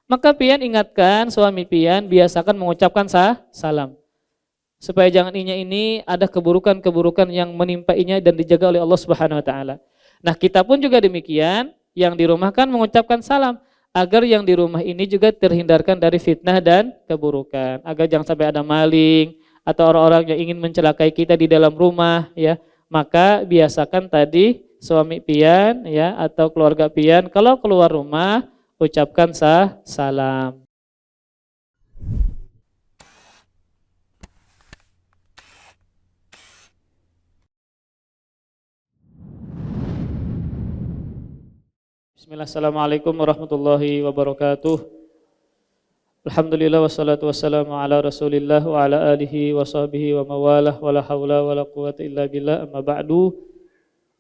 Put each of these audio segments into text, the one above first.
Maka pian ingatkan suami pian biasakan mengucapkan salam. Supaya jangan inya ini ada keburukan-keburukan yang menimpa inya dan dijaga oleh Allah Subhanahu wa taala. Nah, kita pun juga demikian, yang di rumah kan mengucapkan salam agar yang di rumah ini juga terhindarkan dari fitnah dan keburukan. Agar jangan sampai ada maling atau orang-orang yang ingin mencelakai kita di dalam rumah ya. Maka biasakan tadi suami pian ya atau keluarga pian kalau keluar rumah ucapkan salam. Bismillah, assalamualaikum warahmatullahi wabarakatuh. Alhamdulillah wassalatu wassalamu ala rasulillah wa ala alihi wa sahbihi wa mawalah wa la hawla wa la quwata illa billah amma ba'du.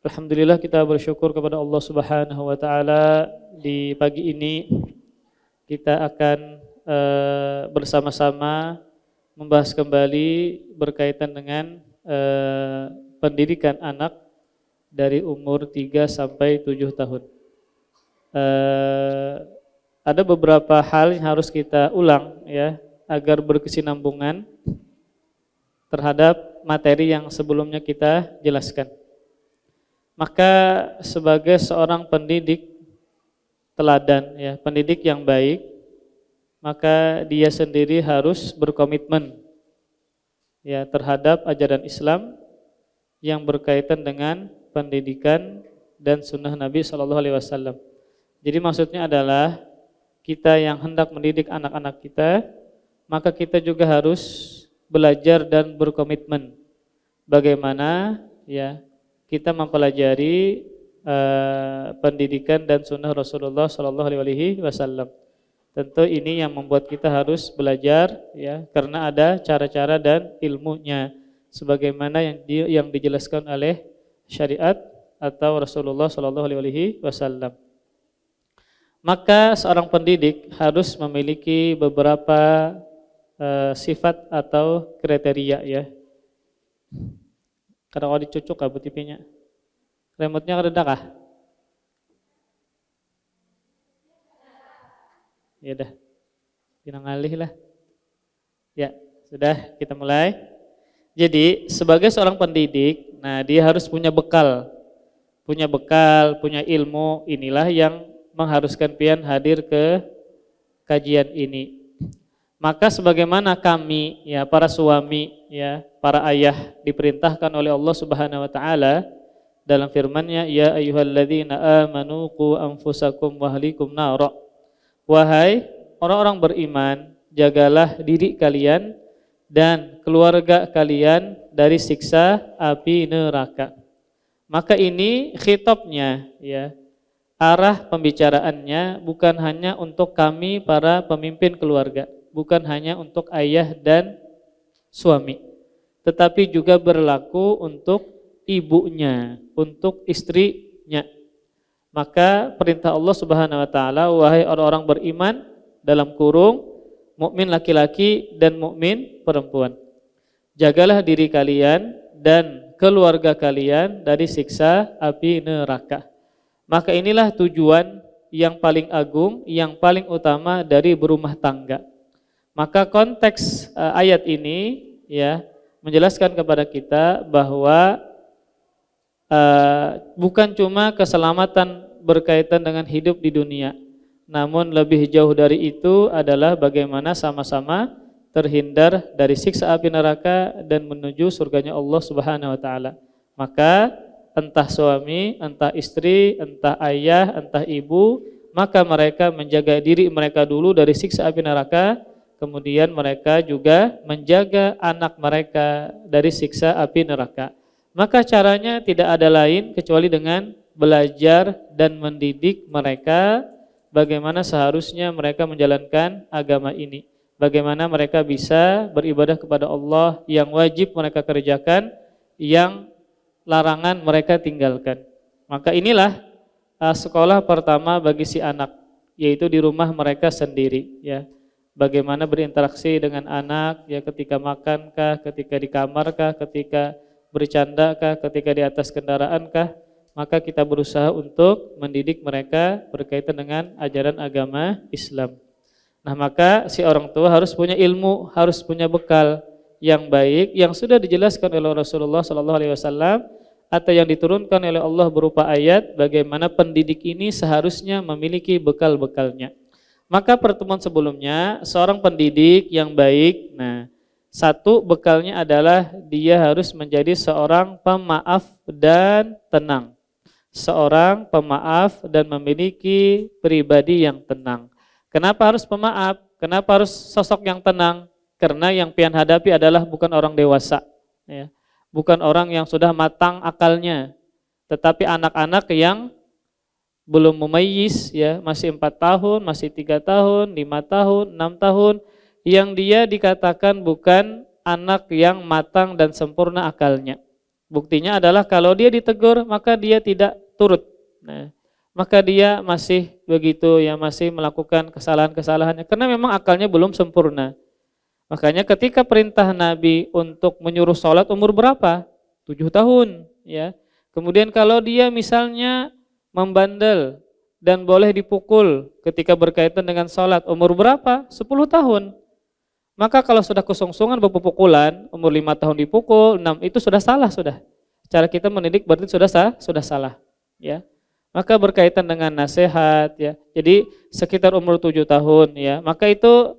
Alhamdulillah kita bersyukur kepada Allah Subhanahu wa taala di pagi ini kita akan bersama-sama membahas kembali berkaitan dengan pendidikan anak dari umur 3 sampai 7 tahun. Ada beberapa hal yang harus kita ulang ya agar berkesinambungan terhadap materi yang sebelumnya kita jelaskan. Maka sebagai seorang pendidik teladan ya, pendidik yang baik, maka dia sendiri harus berkomitmen ya terhadap ajaran Islam yang berkaitan dengan pendidikan dan sunnah Nabi SAW. Jadi maksudnya adalah kita yang hendak mendidik anak-anak kita, maka kita juga harus belajar dan berkomitmen bagaimana ya kita mempelajari pendidikan dan sunnah Rasulullah SAW. Tentu ini yang membuat kita harus belajar ya, karena ada cara-cara dan ilmunya sebagaimana yang dijelaskan oleh syariat atau Rasulullah SAW. Maka seorang pendidik harus memiliki beberapa sifat atau kriteria ya. Kadang kalau dicucuk kabut TV-nya. Remote-nya ada kah? Ya dah. Pinang alih lah. Ya, sudah kita mulai. Jadi, sebagai seorang pendidik, nah dia harus punya bekal. Punya ilmu, inilah yang mengharuskan pian hadir ke kajian ini. Maka sebagaimana kami ya para suami ya, para ayah diperintahkan oleh Allah Subhanahu wa taala dalam firman-Nya, ya ayyuhalladzina amanu qu anfusakum wa ahlikum nara. Wahai orang-orang beriman, jagalah diri kalian dan keluarga kalian dari siksa api neraka. Maka ini khitabnya ya. Arah pembicaraannya bukan hanya untuk kami para pemimpin keluarga, bukan hanya untuk ayah dan suami, tetapi juga berlaku untuk ibunya, untuk istrinya. Maka perintah Allah Subhanahu wa taala, wahai orang-orang beriman dalam kurung mukmin laki-laki dan mukmin perempuan, jagalah diri kalian dan keluarga kalian dari siksa api neraka. Maka inilah tujuan yang paling agung, yang paling utama dari berumah tangga. Maka konteks ayat ini ya menjelaskan kepada kita bahwa bukan cuma keselamatan berkaitan dengan hidup di dunia, namun lebih jauh dari itu adalah bagaimana sama-sama terhindar dari siksa api neraka dan menuju surganya Allah Subhanahu wa taala. Maka entah suami, entah istri, entah ayah, entah ibu, maka mereka menjaga diri mereka dulu dari siksa api neraka, kemudian mereka juga menjaga anak mereka dari siksa api neraka. Maka caranya tidak ada lain kecuali dengan belajar dan mendidik mereka bagaimana seharusnya mereka menjalankan agama ini, bagaimana mereka bisa beribadah kepada Allah yang wajib mereka kerjakan, yang larangan mereka tinggalkan. Maka inilah sekolah pertama bagi si anak, yaitu di rumah mereka sendiri ya. Bagaimana berinteraksi dengan anak ya, ketika makankah, ketika di kamarkah, ketika bercandakah, ketika di atas kendaraankah. Maka kita berusaha untuk mendidik mereka berkaitan dengan ajaran agama Islam. Nah, maka si orang tua harus punya ilmu, harus punya bekal yang baik yang sudah dijelaskan oleh Rasulullah SAW atau yang diturunkan oleh Allah berupa ayat bagaimana pendidik ini seharusnya memiliki bekal-bekalnya. Maka pertemuan sebelumnya seorang pendidik yang baik, nah satu bekalnya adalah dia harus menjadi seorang pemaaf dan tenang. Seorang pemaaf dan memiliki pribadi yang tenang. Kenapa harus pemaaf? Kenapa harus sosok yang tenang? Karena yang pian hadapi adalah bukan orang dewasa, ya. Bukan orang yang sudah matang akalnya, tetapi anak-anak yang belum mumayyiz, ya, masih 4 tahun, masih 3 tahun, 5 tahun, 6 tahun, yang dia dikatakan bukan anak yang matang dan sempurna akalnya. Buktinya adalah kalau dia ditegur maka dia tidak turut. Nah, maka dia masih begitu, ya, masih melakukan kesalahan-kesalahannya karena memang akalnya belum sempurna. Makanya ketika perintah Nabi untuk menyuruh sholat umur berapa? 7 tahun, ya. Kemudian kalau dia misalnya membandel dan boleh dipukul ketika berkaitan dengan sholat umur berapa? 10 tahun. Maka kalau sudah kesungsungan berpukulan, umur 5 tahun dipukul, 6 itu sudah salah sudah. Cara kita mendidik berarti sudah salah, ya. Maka berkaitan dengan nasihat, ya. Jadi sekitar umur 7 tahun, ya. Maka itu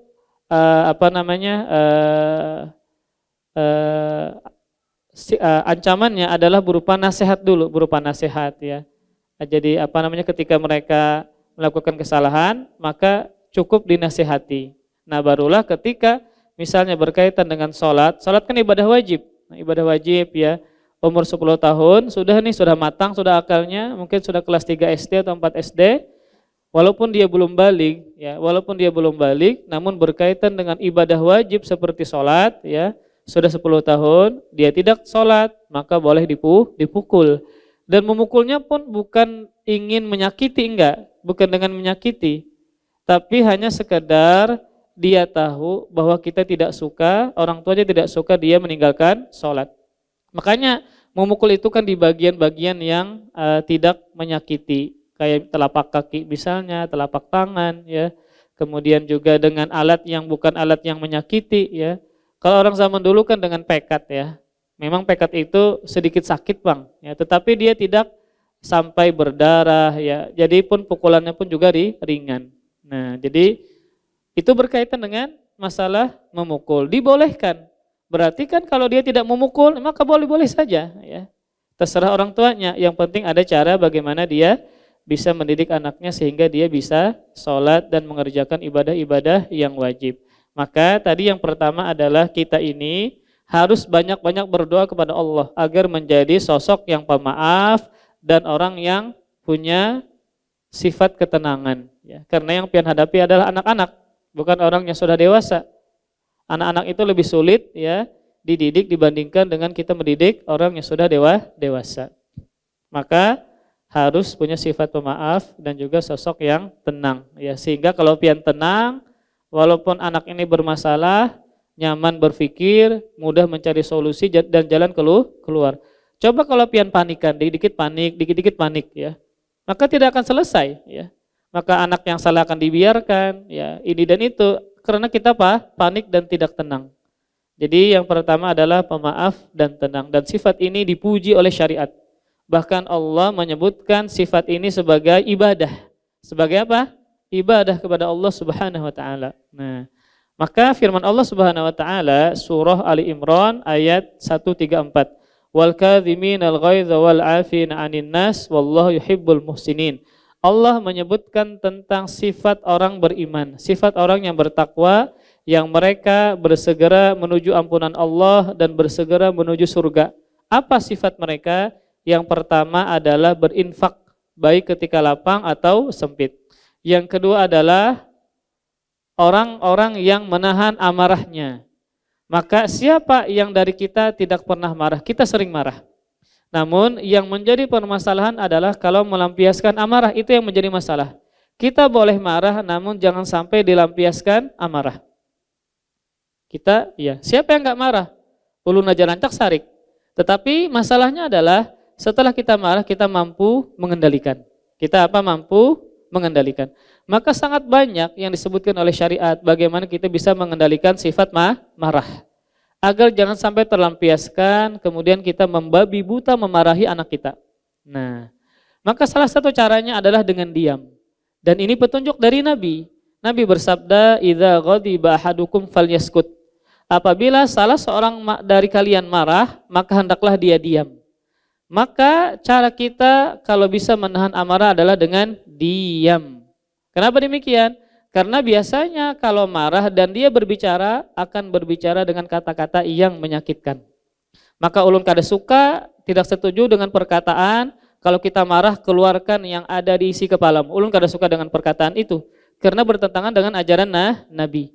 ancamannya adalah berupa nasihat dulu, berupa nasihat, ya. Jadi ketika mereka melakukan kesalahan maka cukup dinasihati. Nah, barulah ketika misalnya berkaitan dengan sholat kan ibadah wajib. Nah, ibadah wajib, ya, umur 10 tahun sudah matang, sudah akalnya, mungkin sudah kelas 3 SD atau 4 SD. Walaupun dia belum balik, namun berkaitan dengan ibadah wajib seperti sholat, ya, sudah 10 tahun, dia tidak sholat, maka boleh dipukul. Dan memukulnya pun bukan ingin menyakiti, bukan dengan menyakiti, tapi hanya sekedar dia tahu bahwa kita tidak suka, orang tuanya tidak suka dia meninggalkan sholat. Makanya memukul itu kan di bagian-bagian yang tidak menyakiti, kayak telapak kaki misalnya, telapak tangan, ya. Kemudian juga dengan alat yang bukan alat yang menyakiti, ya. Kalau orang zaman dulu kan dengan pekat, ya. Memang pekat itu sedikit sakit, Bang, ya, tetapi dia tidak sampai berdarah, ya. Jadi pun pukulannya pun juga ringan. Nah, jadi itu berkaitan dengan masalah memukul. Dibolehkan. Berarti kan kalau dia tidak memukul maka boleh-boleh saja, ya. Terserah orang tuanya, yang penting ada cara bagaimana dia bisa mendidik anaknya sehingga dia bisa sholat dan mengerjakan ibadah-ibadah yang wajib. Maka tadi yang pertama adalah kita ini harus banyak-banyak berdoa kepada Allah agar menjadi sosok yang pemaaf dan orang yang punya sifat ketenangan, ya. Karena yang pian hadapi adalah anak-anak, bukan orang yang sudah dewasa. Anak-anak itu lebih sulit, ya, dididik dibandingkan dengan kita mendidik orang yang sudah dewasa. Maka harus punya sifat pemaaf dan juga sosok yang tenang, ya, sehingga kalau pian tenang, walaupun anak ini bermasalah, nyaman berpikir, mudah mencari solusi dan jalan keluar. Coba kalau pian panikan, dikit-dikit panik, ya, maka tidak akan selesai, ya. Maka anak yang salah akan dibiarkan, ya, ini dan itu, karena kita panik dan tidak tenang. Jadi yang pertama adalah pemaaf dan tenang, dan sifat ini dipuji oleh syariat. Bahkan Allah menyebutkan sifat ini sebagai ibadah. Sebagai apa? Ibadah kepada Allah Subhanahu wa taala. Nah, maka firman Allah Subhanahu wa taala surah Ali Imran ayat 134. Wal kadhiminal ghaidha wal 'afina 'anil nas wallahu yuhibbul muhsinin. Allah menyebutkan tentang sifat orang beriman, sifat orang yang bertakwa, yang mereka bersegera menuju ampunan Allah dan bersegera menuju surga. Apa sifat mereka? Yang pertama adalah berinfak, baik ketika lapang atau sempit. Yang kedua adalah orang-orang yang menahan amarahnya. Maka siapa yang dari kita tidak pernah marah? Kita sering marah. Namun yang menjadi permasalahan adalah kalau melampiaskan amarah, itu yang menjadi masalah. Kita boleh marah namun jangan sampai dilampiaskan amarah. Kita, ya, siapa yang enggak marah? Ulun aja rancak sarik. Tetapi masalahnya adalah setelah kita marah, kita mampu mengendalikan. Kita mampu mengendalikan. Maka sangat banyak yang disebutkan oleh syariat bagaimana kita bisa mengendalikan sifat marah. Agar jangan sampai terlampiaskan kemudian kita membabi buta memarahi anak kita. Nah, maka salah satu caranya adalah dengan diam. Dan ini petunjuk dari Nabi. Nabi bersabda, "Idza ghadiba ahadukum falyaskut." Apabila salah seorang dari kalian marah, maka hendaklah dia diam. Maka cara kita kalau bisa menahan amarah adalah dengan diam. Kenapa demikian? Karena biasanya kalau marah dan dia berbicara, akan berbicara dengan kata-kata yang menyakitkan. Maka ulun kada suka, tidak setuju dengan perkataan, kalau kita marah keluarkan yang ada di isi kepalamu. Ulun kada suka dengan perkataan itu, karena bertentangan dengan ajaran Nabi.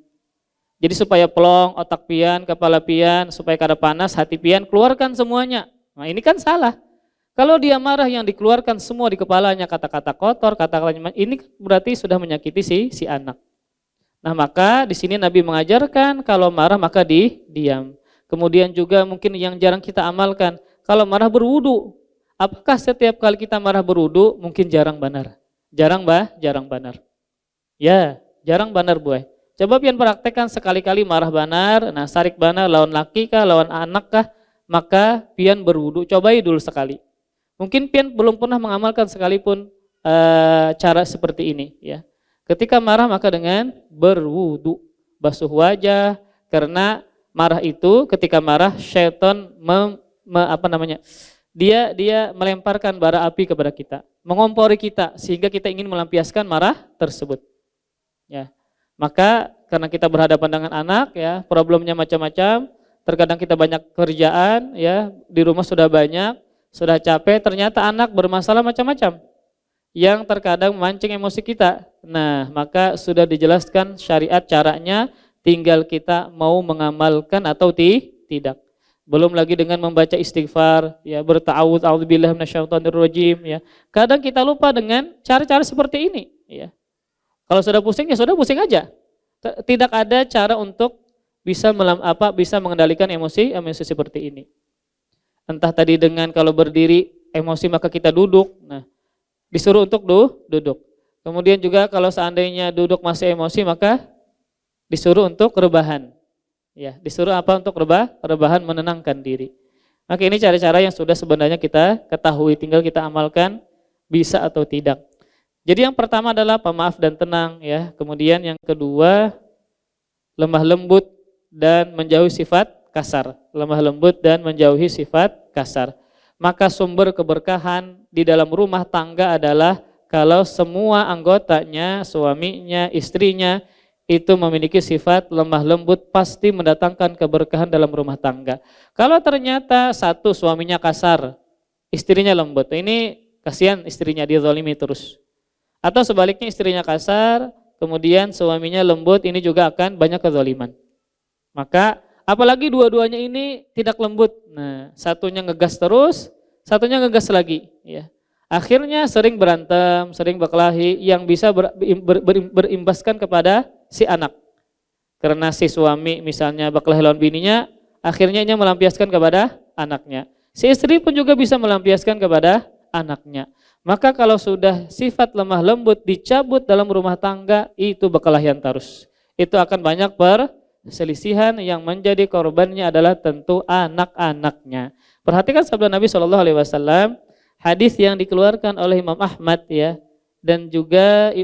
Jadi supaya plong, otak pian, kepala pian, supaya kada panas, hati pian, keluarkan semuanya. Nah ini kan salah. Kalau dia marah yang dikeluarkan semua di kepalanya kata-kata kotor, kata-kata ini berarti sudah menyakiti si anak. Nah maka di sini Nabi mengajarkan kalau marah maka diam. Kemudian juga mungkin yang jarang kita amalkan, kalau marah berwudu. Apakah setiap kali kita marah berwudu? Mungkin jarang benar. Jarang benar. Ya, jarang benar buai. Coba pian praktekkan sekali-kali marah benar, nah sarik benar lawan laki kah, lawan anak kah, maka pian berwudu. Cobai dulu sekali. Mungkin pian belum pernah mengamalkan sekalipun cara seperti ini ya. Ketika marah maka dengan berwudu, basuh wajah, karena marah itu ketika marah syaitan dia melemparkan bara api kepada kita, mengompori kita sehingga kita ingin melampiaskan marah tersebut. Ya. Maka karena kita berhadapan dengan anak ya, problemnya macam-macam, terkadang kita banyak kerjaan ya, di rumah sudah banyak, sudah capek, ternyata anak bermasalah macam-macam yang terkadang memancing emosi kita. Nah, maka sudah dijelaskan syariat caranya, tinggal kita mau mengamalkan atau tidak. Belum lagi dengan membaca istighfar, ya, berta'awudz a'udzubillahi minasyaitonirrajim ya. Kadang kita lupa dengan cara-cara seperti ini, ya. Kalau sudah pusing ya sudah pusing aja. Tidak ada cara untuk bisa mengendalikan emosi seperti ini. Entah tadi dengan kalau berdiri emosi maka kita duduk. Nah, disuruh untuk duduk. Kemudian juga kalau seandainya duduk masih emosi maka disuruh untuk rebahan. Ya, disuruh apa untuk rebahan menenangkan diri. Maka ini cara-cara yang sudah sebenarnya kita ketahui, tinggal kita amalkan bisa atau tidak. Jadi yang pertama adalah pemaaf dan tenang ya. Kemudian yang kedua lemah lembut dan menjauhi sifat kasar, lemah lembut dan menjauhi sifat kasar. Maka sumber keberkahan di dalam rumah tangga adalah kalau semua anggotanya, suaminya, istrinya itu memiliki sifat lemah lembut, pasti mendatangkan keberkahan dalam rumah tangga. Kalau ternyata satu suaminya kasar, istrinya lembut, ini kasihan istrinya dizalimi terus. Atau sebaliknya istrinya kasar, kemudian suaminya lembut, ini juga akan banyak kezaliman. Maka apalagi dua-duanya ini tidak lembut. Nah, satunya ngegas terus, satunya ngegas lagi. Ya. Akhirnya sering berantem, sering berkelahi yang bisa berimbaskan kepada si anak. Karena si suami misalnya berkelahi lawan bininya, akhirnya ini melampiaskan kepada anaknya. Si istri pun juga bisa melampiaskan kepada anaknya. Maka kalau sudah sifat lemah lembut dicabut dalam rumah tangga, itu berkelahian terus. Itu akan banyak perselisihan yang menjadi korbannya adalah tentu anak-anaknya. Perhatikan sabda Nabi SAW, hadis yang dikeluarkan oleh Imam Ahmad ya, dan juga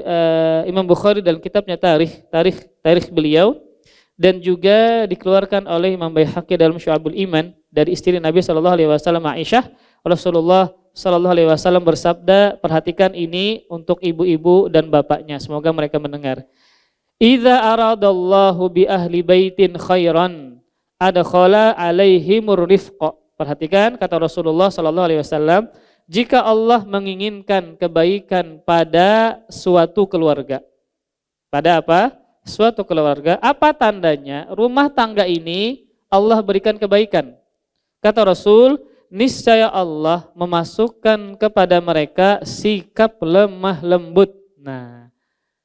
Imam Bukhari dalam kitabnya tarikh beliau, dan juga dikeluarkan oleh Imam Baihaqi dalam Syu'abul Iman dari istri Nabi SAW Aisyah. Rasulullah SAW bersabda, perhatikan ini untuk ibu-ibu dan bapaknya, semoga mereka mendengar. Idza aradallahu bi ahli baitin khairan adkhala alaihimur rifqa. Perhatikan kata Rasulullah SAW, jika Allah menginginkan kebaikan pada suatu keluarga. Pada apa? Suatu keluarga. Apa tandanya? Rumah tangga ini Allah berikan kebaikan. Kata Rasul, niscaya Allah memasukkan kepada mereka sikap lemah lembut. Nah,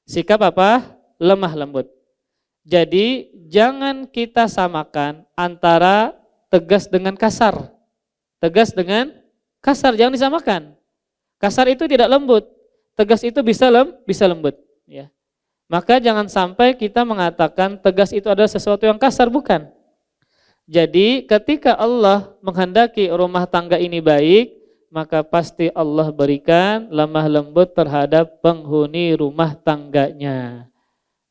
sikap apa? Lemah lembut. Jadi jangan kita samakan antara tegas dengan kasar. Tegas dengan kasar jangan disamakan. Kasar itu tidak lembut, tegas itu bisa lembut. ya. Maka jangan sampai kita mengatakan tegas itu adalah sesuatu yang kasar, bukan. Jadi ketika Allah menghendaki rumah tangga ini baik, maka pasti Allah berikan lemah lembut terhadap penghuni rumah tangganya.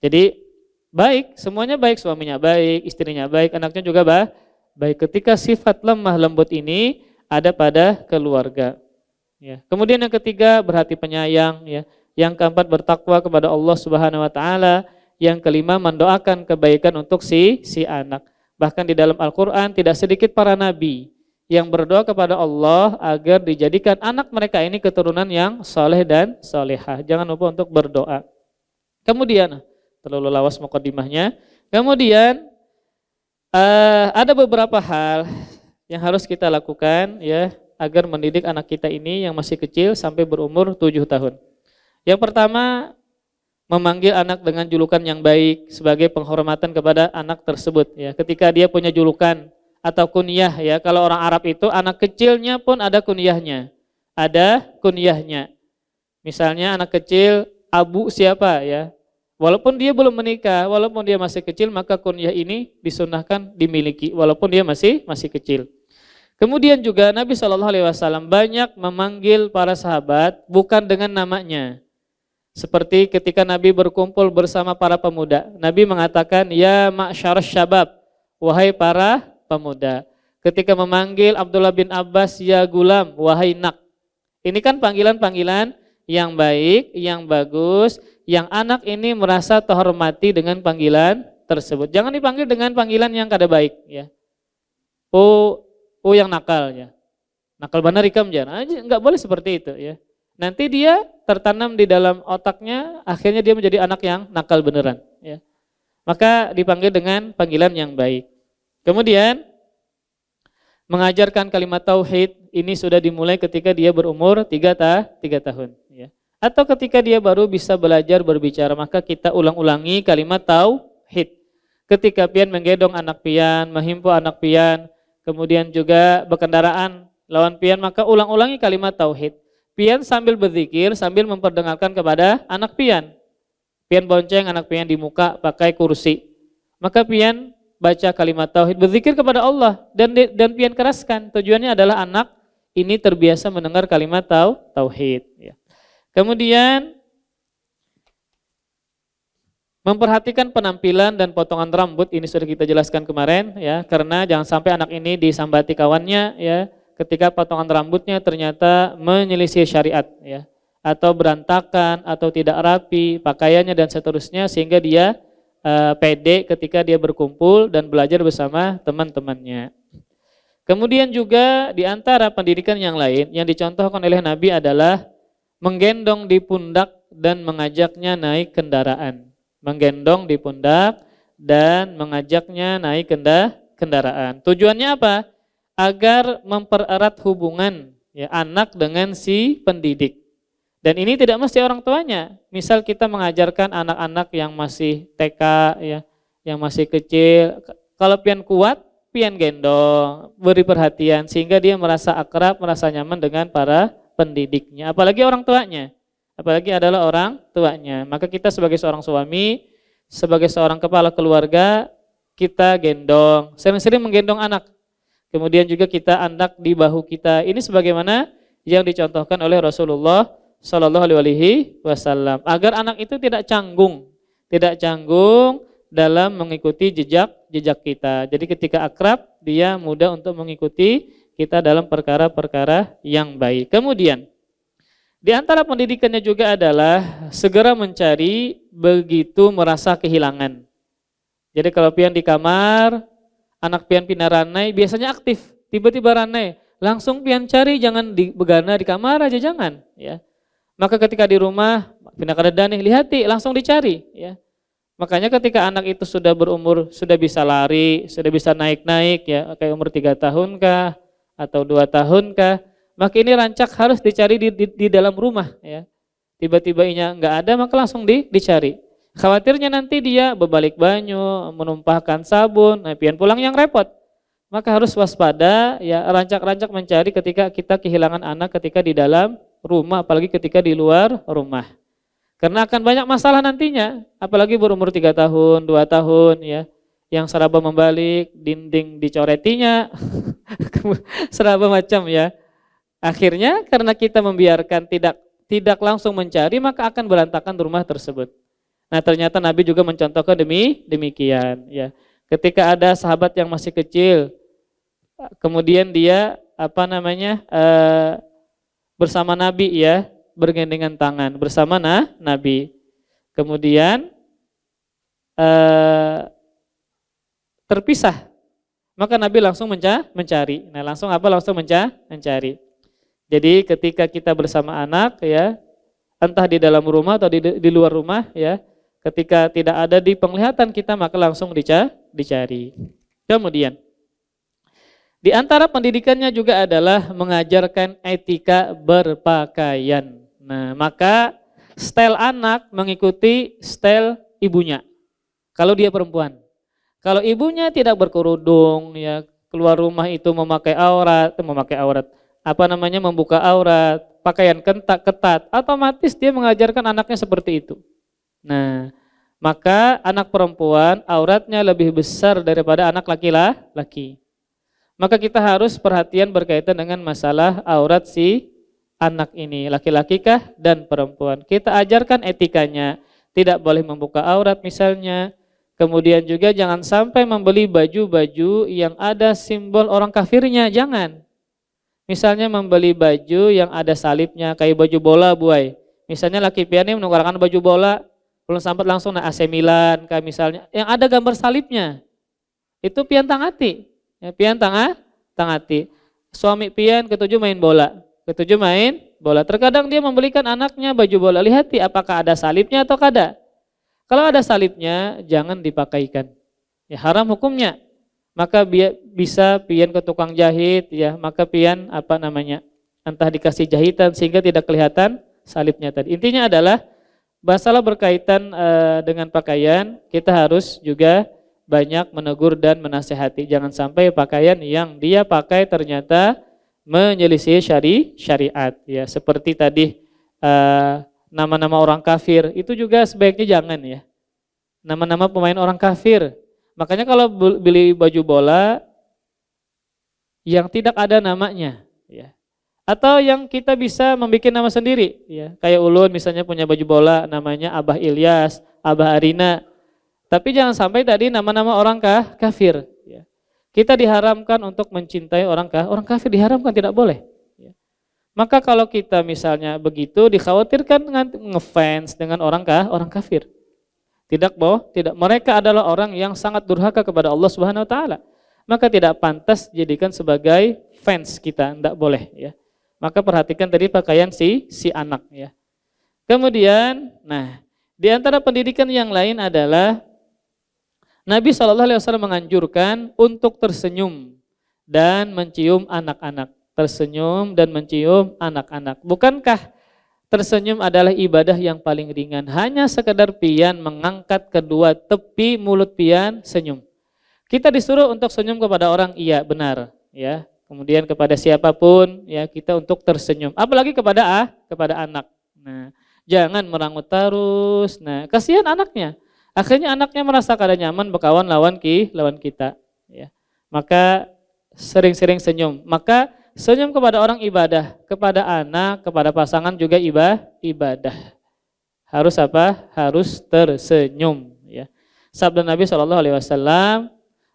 Jadi baik, semuanya baik, suaminya baik, istrinya baik, anaknya juga baik. Ketika sifat lemah lembut ini ada pada keluarga. Ya. Kemudian yang ketiga, berhati penyayang, ya. Yang keempat, bertakwa kepada Allah Subhanahu wa taala. Yang kelima, mendoakan kebaikan untuk si anak. Bahkan di dalam Al-Qur'an tidak sedikit para nabi yang berdoa kepada Allah agar dijadikan anak mereka ini keturunan yang soleh dan solehah. Jangan lupa untuk berdoa. Kemudian, terlalu lawas mukadimahnya. Kemudian ada beberapa hal yang harus kita lakukan, ya, agar mendidik anak kita ini yang masih kecil sampai berumur 7 tahun. Yang pertama, memanggil anak dengan julukan yang baik sebagai penghormatan kepada anak tersebut, ya. Ketika dia punya julukan atau kunyah, ya. Kalau orang Arab itu anak kecilnya pun ada kunyahnya. Ada kunyahnya. Misalnya anak kecil Abu siapa, ya. Walaupun dia belum menikah, walaupun dia masih kecil, maka kunyah ini disunahkan dimiliki walaupun dia masih kecil. Kemudian juga Nabi SAW banyak memanggil para sahabat bukan dengan namanya. Seperti ketika Nabi berkumpul bersama para pemuda, Nabi mengatakan, ya ma'syarasy syabab, wahai para pemuda. Ketika memanggil Abdullah bin Abbas, ya gulam, wahai nak. Ini kan panggilan-panggilan yang baik, yang bagus, yang anak ini merasa terhormati dengan panggilan tersebut. Jangan dipanggil dengan panggilan yang kada baik, ya. Oh yang nakal, ya. Nakal benar ikam jangan. Enggak boleh seperti itu, ya. Nanti dia tertanam di dalam otaknya, akhirnya dia menjadi anak yang nakal beneran, ya. Maka dipanggil dengan panggilan yang baik. Kemudian mengajarkan kalimat tauhid ini sudah dimulai ketika dia berumur 3 tahun, ya. Atau ketika dia baru bisa belajar berbicara, maka kita ulang-ulangi kalimat tauhid. Ketika pian menggendong anak pian, menghimpau anak pian, kemudian juga berkendaraan lawan pian, maka ulang-ulangi kalimat tauhid. Pian sambil berzikir, sambil memperdengarkan kepada anak pian. Pian bonceng anak pian di muka pakai kursi. Maka pian baca kalimat tauhid, berzikir kepada Allah dan pian keraskan. Tujuannya adalah anak ini terbiasa mendengar kalimat tauhid, ya. Kemudian memperhatikan penampilan dan potongan rambut, ini sudah kita jelaskan kemarin, ya, karena jangan sampai anak ini disambati kawannya, ya, ketika potongan rambutnya ternyata menyelisih syariat, ya, atau berantakan atau tidak rapi pakaiannya dan seterusnya, sehingga dia pede ketika dia berkumpul dan belajar bersama teman-temannya. Kemudian juga di antara pendidikan yang lain yang dicontohkan oleh Nabi adalah menggendong di pundak dan mengajaknya naik kendaraan. Menggendong di pundak dan mengajaknya naik kendaraan. Tujuannya apa? Agar mempererat hubungan, ya, anak dengan si pendidik. Dan ini tidak mesti orang tuanya. Misal kita mengajarkan anak-anak yang masih TK, ya, yang masih kecil, kalau pian kuat, pian gendong, beri perhatian sehingga dia merasa akrab, merasa nyaman dengan para pendidiknya, apalagi orang tuanya, apalagi adalah orang tuanya. Maka kita sebagai seorang suami, sebagai seorang kepala keluarga, kita gendong, sering-sering menggendong anak. Kemudian juga kita anak di bahu kita. Ini sebagaimana yang dicontohkan oleh Rasulullah Shallallahu Alaihi Wasallam, agar anak itu tidak canggung dalam mengikuti jejak kita. Jadi ketika akrab, dia mudah untuk mengikuti kita dalam perkara-perkara yang baik. Kemudian di antara pendidikannya juga adalah segera mencari begitu merasa kehilangan. Jadi kalau pian di kamar, anak pian pindah ranai, biasanya aktif, tiba-tiba ranai, langsung pian cari, jangan begana di kamar aja, jangan, ya. Maka ketika di rumah pindah keadaan nih, lihati, langsung dicari, ya. Makanya ketika anak itu sudah berumur, sudah bisa lari, sudah bisa naik-naik, ya, kayak umur 3 tahun kah atau 2 tahun kah, maka ini rancak harus dicari di dalam rumah, ya. Tiba-tiba inya enggak ada, maka langsung dicari. Khawatirnya nanti dia berbalik banyu, menumpahkan sabun, nah pian pulang yang repot. Maka harus waspada, ya, rancak-rancak mencari ketika kita kehilangan anak ketika di dalam rumah, apalagi ketika di luar rumah. Karena akan banyak masalah nantinya, apalagi berumur 3 tahun, 2 tahun ya. Yang seraba membalik, dinding dicoretinya, seraba macam ya. Akhirnya karena kita membiarkan tidak langsung mencari, maka akan berantakan rumah tersebut. Nah, ternyata Nabi juga mencontohkan demikian ya. Ketika ada sahabat yang masih kecil, kemudian dia bersama Nabi ya, bergandengan tangan bersama Nabi. Kemudian terpisah. Maka Nabi langsung mencari. Nah, langsung mencari. Jadi ketika kita bersama anak ya, entah di dalam rumah atau di luar rumah ya, ketika tidak ada di penglihatan kita maka langsung dicari. Kemudian di antara pendidikannya juga adalah mengajarkan etika berpakaian. Nah, maka style anak mengikuti style ibunya. Kalau dia perempuan. Kalau ibunya tidak berkerudung ya, keluar rumah itu membuka aurat, pakaian ketat, otomatis dia mengajarkan anaknya seperti itu. Nah, maka anak perempuan auratnya lebih besar daripada anak laki-laki. Maka kita harus perhatian berkaitan dengan masalah aurat si anak ini, laki-laki kah dan perempuan. Kita ajarkan etikanya, tidak boleh membuka aurat misalnya. Kemudian juga jangan sampai membeli baju-baju yang ada simbol orang kafirnya, jangan. Misalnya membeli baju yang ada salibnya, kayak baju bola buai. Misalnya laki pian ini menukarkan baju bola, belum sampai langsung AC Milan, kayak misalnya, yang ada gambar salibnya. Itu pian tangati. Ya, pian tangati. Suami pian ketujuh main bola. Terkadang dia membelikan anaknya baju bola. Lihat apakah ada salibnya atau kada. Kalau ada salibnya jangan dipakaikan. Ya, haram hukumnya. Maka bisa pian ke tukang jahit ya, maka pian entah dikasih jahitan sehingga tidak kelihatan salibnya tadi. Intinya adalah masalah berkaitan dengan pakaian, kita harus juga banyak menegur dan menasehati. Jangan sampai pakaian yang dia pakai ternyata menyelisih syariat ya. Seperti tadi nama-nama orang kafir itu juga sebaiknya jangan ya. Nama-nama pemain orang kafir. Makanya kalau beli baju bola yang tidak ada namanya ya. Atau yang kita bisa membuat nama sendiri ya. Kayak ulun misalnya punya baju bola namanya Abah Ilyas, Abah Arina. Tapi jangan sampai tadi nama-nama orang kafir. Ya. Kita diharamkan untuk mencintai orang kafir, diharamkan, tidak boleh. Ya. Maka kalau kita misalnya begitu, dikhawatirkan ngefans dengan orang kafir. Tidak. Mereka adalah orang yang sangat durhaka kepada Allah Subhanahu Wa Taala. Maka tidak pantas dijadikan sebagai fans kita, tidak boleh. Ya. Maka perhatikan tadi pakaian si anak. Ya. Kemudian, di antara pendidikan yang lain adalah Nabi SAW menganjurkan untuk tersenyum dan mencium anak-anak. Bukankah tersenyum adalah ibadah yang paling ringan? Hanya sekedar pian mengangkat kedua tepi mulut pian senyum. Kita disuruh untuk senyum kepada orang, iya benar. Ya. Kemudian kepada siapapun ya kita untuk tersenyum. Apalagi kepada anak. Nah, jangan merangut terus. Nah, kasihan anaknya. Akhirnya anaknya merasa kada nyaman berkawan lawan kita. Ya. Maka sering-sering senyum. Maka senyum kepada orang ibadah, kepada anak, kepada pasangan juga ibadah. Harus Harus tersenyum. Ya. Sabda Nabi SAW,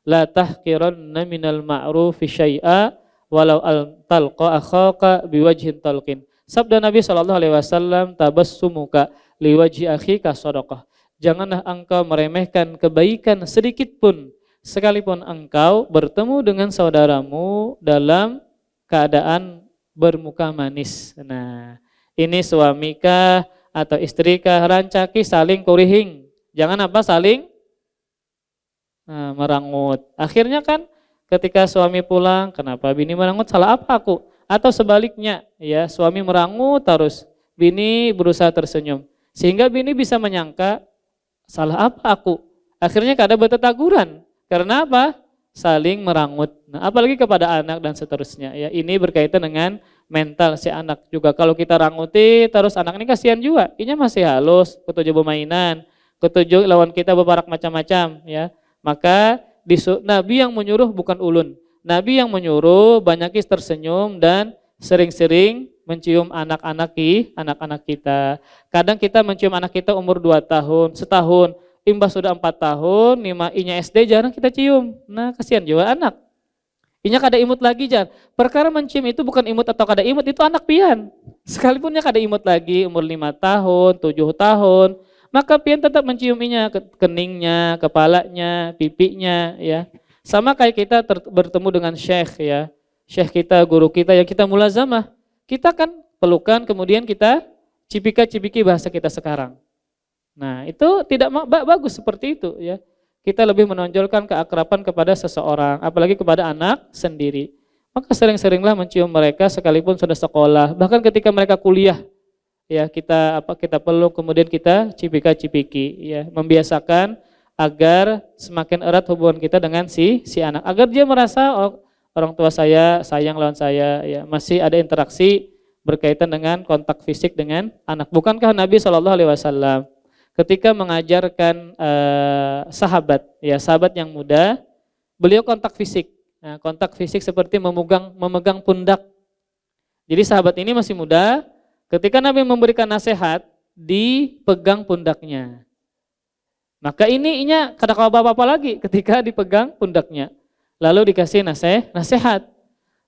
la tahqiranna minal ma'rufi syai'a walau talqa akhaka biwajhin talqin. Sabda Nabi SAW, tabassumuka liwajhi akhika shadaqah. Janganlah engkau meremehkan kebaikan sedikit pun, sekalipun engkau bertemu dengan saudaramu dalam keadaan bermuka manis. Nah, ini suamikah atau istrikah rancaki saling kurihing. Jangan saling merangut. Akhirnya kan ketika suami pulang, kenapa bini merangut, salah apa aku? Atau sebaliknya, ya suami merangut terus, bini berusaha tersenyum. Sehingga bini bisa menyangka, salah apa aku? Akhirnya kada bertetaguran. Karena apa? Saling merangut. Nah, apalagi kepada anak dan seterusnya. Ya, ini berkaitan dengan mental si anak juga. Kalau kita ranguti terus anak ini kasihan juga, inya masih halus, ketujuh bermainan, ketujuh lawan kita bebarak macam-macam ya. Maka Nabi yang menyuruh bukan ulun. Nabi yang menyuruh banyakis tersenyum dan sering-sering mencium anak-anak kita. Kadang kita mencium anak kita umur 2 tahun, setahun, imbas sudah 4 tahun, inya SD jarang kita cium. Nah, kasihan juga anak. Inya kada imut lagi jar. Perkara mencium itu bukan imut atau kada imut, itu anak pian. Sekalipun nya kada imut lagi umur 5 tahun, 7 tahun, maka pian tetap mencium inya, keningnya, kepalanya, pipinya ya. Sama kayak kita bertemu dengan syekh ya. Syekh kita, guru kita yang kita mulazamah. Kita kan pelukan, kemudian kita cipika-cipiki bahasa kita sekarang. Nah, itu tidak bagus seperti itu ya. Kita lebih menonjolkan keakraban kepada seseorang, apalagi kepada anak sendiri. Maka sering-seringlah mencium mereka sekalipun sudah sekolah, bahkan ketika mereka kuliah, ya kita peluk, kemudian kita cipika-cipiki, ya membiasakan agar semakin erat hubungan kita dengan si anak, agar dia merasa orang tua saya sayang lawan saya, ya masih ada interaksi berkaitan dengan kontak fisik dengan anak. Bukankah Nabi SAW ketika mengajarkan sahabat yang muda, beliau kontak fisik. Nah, kontak fisik seperti memegang pundak. Jadi sahabat ini masih muda, ketika Nabi memberikan nasihat, dipegang pundaknya. Maka inya kada kawa apa-apa lagi ketika dipegang pundaknya. Lalu dikasih nasihat.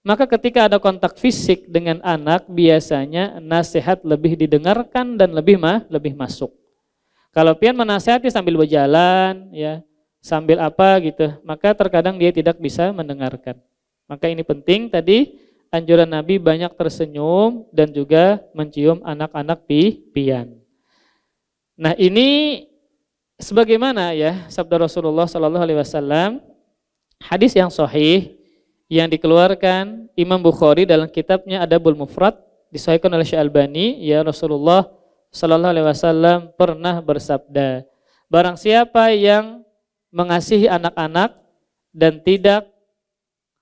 Maka ketika ada kontak fisik dengan anak, biasanya nasihat lebih didengarkan dan lebih masuk. Kalau pian menasihati sambil berjalan, ya sambil apa gitu, maka terkadang dia tidak bisa mendengarkan. Maka ini penting tadi anjuran Nabi banyak tersenyum dan juga mencium anak-anak pian. Nah ini sebagaimana ya sabda Rasulullah SAW, hadis yang sahih yang dikeluarkan Imam Bukhari dalam kitabnya Adabul Mufrad, disahihkan oleh Syekh Albani, ya Rasulullah Sallallahu Alaihi Wasallam pernah bersabda, barang siapa yang mengasihi anak-anak dan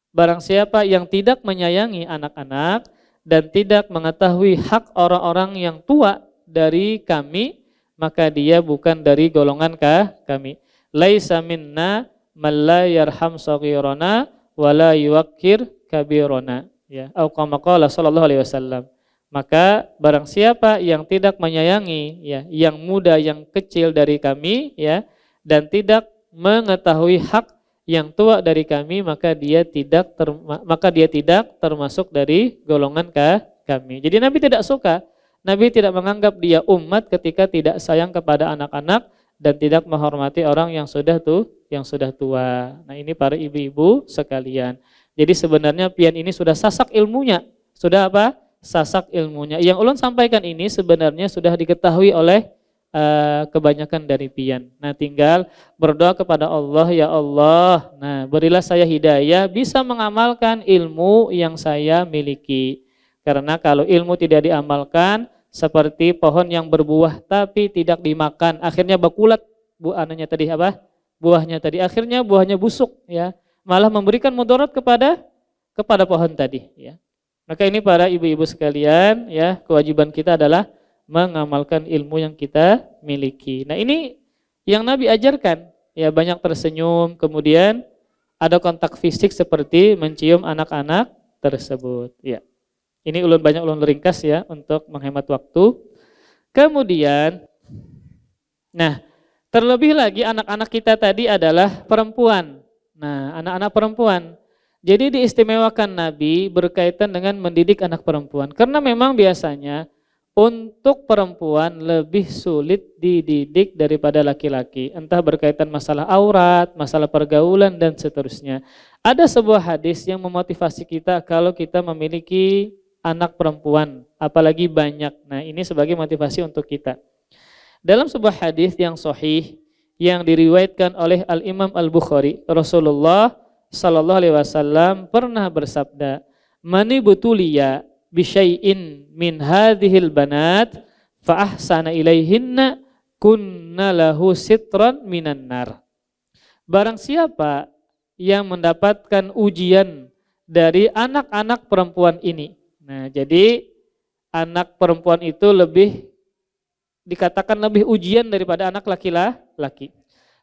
barang siapa yang tidak menyayangi anak-anak dan tidak mengetahui hak orang-orang yang tua dari kami, maka dia bukan dari golongan kami. Laisa minna man la yarham saghirana wa la yuwaqqir kabirana. Ya, atau kama qala sallallahu alaihi wasallam. Maka barang siapa yang tidak menyayangi ya yang muda yang kecil dari kami ya dan tidak mengetahui hak yang tua dari kami, maka dia tidak termasuk dari golongan kami. Jadi Nabi tidak suka, Nabi tidak menganggap dia umat ketika tidak sayang kepada anak-anak dan tidak menghormati orang yang sudah tua. Nah, ini para ibu-ibu sekalian. Jadi sebenarnya pian ini sudah sasak ilmunya. Sudah apa? Sasak ilmunya. Yang ulun sampaikan ini sebenarnya sudah diketahui oleh kebanyakan dari pian. Nah, tinggal berdoa kepada Allah, ya Allah, nah berilah saya hidayah bisa mengamalkan ilmu yang saya miliki. Karena kalau ilmu tidak diamalkan seperti pohon yang berbuah tapi tidak dimakan, akhirnya bakulat buahnya tadi akhirnya buahnya busuk ya, malah memberikan mudarat kepada pohon tadi ya. Maka ini para ibu-ibu sekalian ya, kewajiban kita adalah mengamalkan ilmu yang kita miliki. Nah, ini yang Nabi ajarkan ya, banyak tersenyum, kemudian ada kontak fisik seperti mencium anak-anak tersebut ya. Ini banyak ulun ringkas ya untuk menghemat waktu. Kemudian nah, terlebih lagi anak-anak kita tadi adalah perempuan. Nah, anak-anak perempuan. Jadi diistimewakan Nabi berkaitan dengan mendidik anak perempuan. Karena memang biasanya untuk perempuan lebih sulit dididik daripada laki-laki. Entah berkaitan masalah aurat, masalah pergaulan dan seterusnya. Ada sebuah hadis yang memotivasi kita kalau kita memiliki anak perempuan, apalagi banyak. Nah, ini sebagai motivasi untuk kita. Dalam sebuah hadis yang sahih yang diriwayatkan oleh Al-Imam Al-Bukhari, Rasulullah Sallallahu Alaihi Wasallam pernah bersabda, "Mani butuliya bisyai'in min hadhil banat fa ahsana ilaihinna kunna lahu sitran minan nar." Barang siapa yang mendapatkan ujian dari anak-anak perempuan ini. Nah, jadi anak perempuan itu lebih dikatakan lebih ujian daripada anak laki-laki.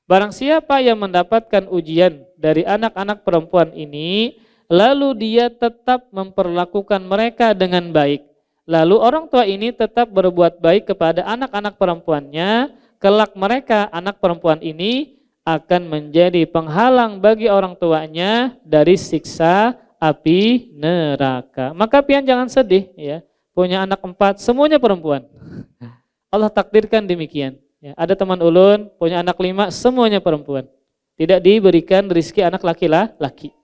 Barang siapa yang mendapatkan ujian dari anak-anak perempuan ini, lalu dia tetap memperlakukan mereka dengan baik. Lalu orang tua ini tetap berbuat baik kepada anak-anak perempuannya, kelak mereka, anak perempuan ini akan menjadi penghalang bagi orang tuanya dari siksa api neraka. Maka pian jangan sedih ya, punya anak 4, semuanya perempuan. Allah takdirkan demikian. Ya, ada teman ulun punya anak 5, semuanya perempuan. Tidak diberikan rezeki anak laki-laki.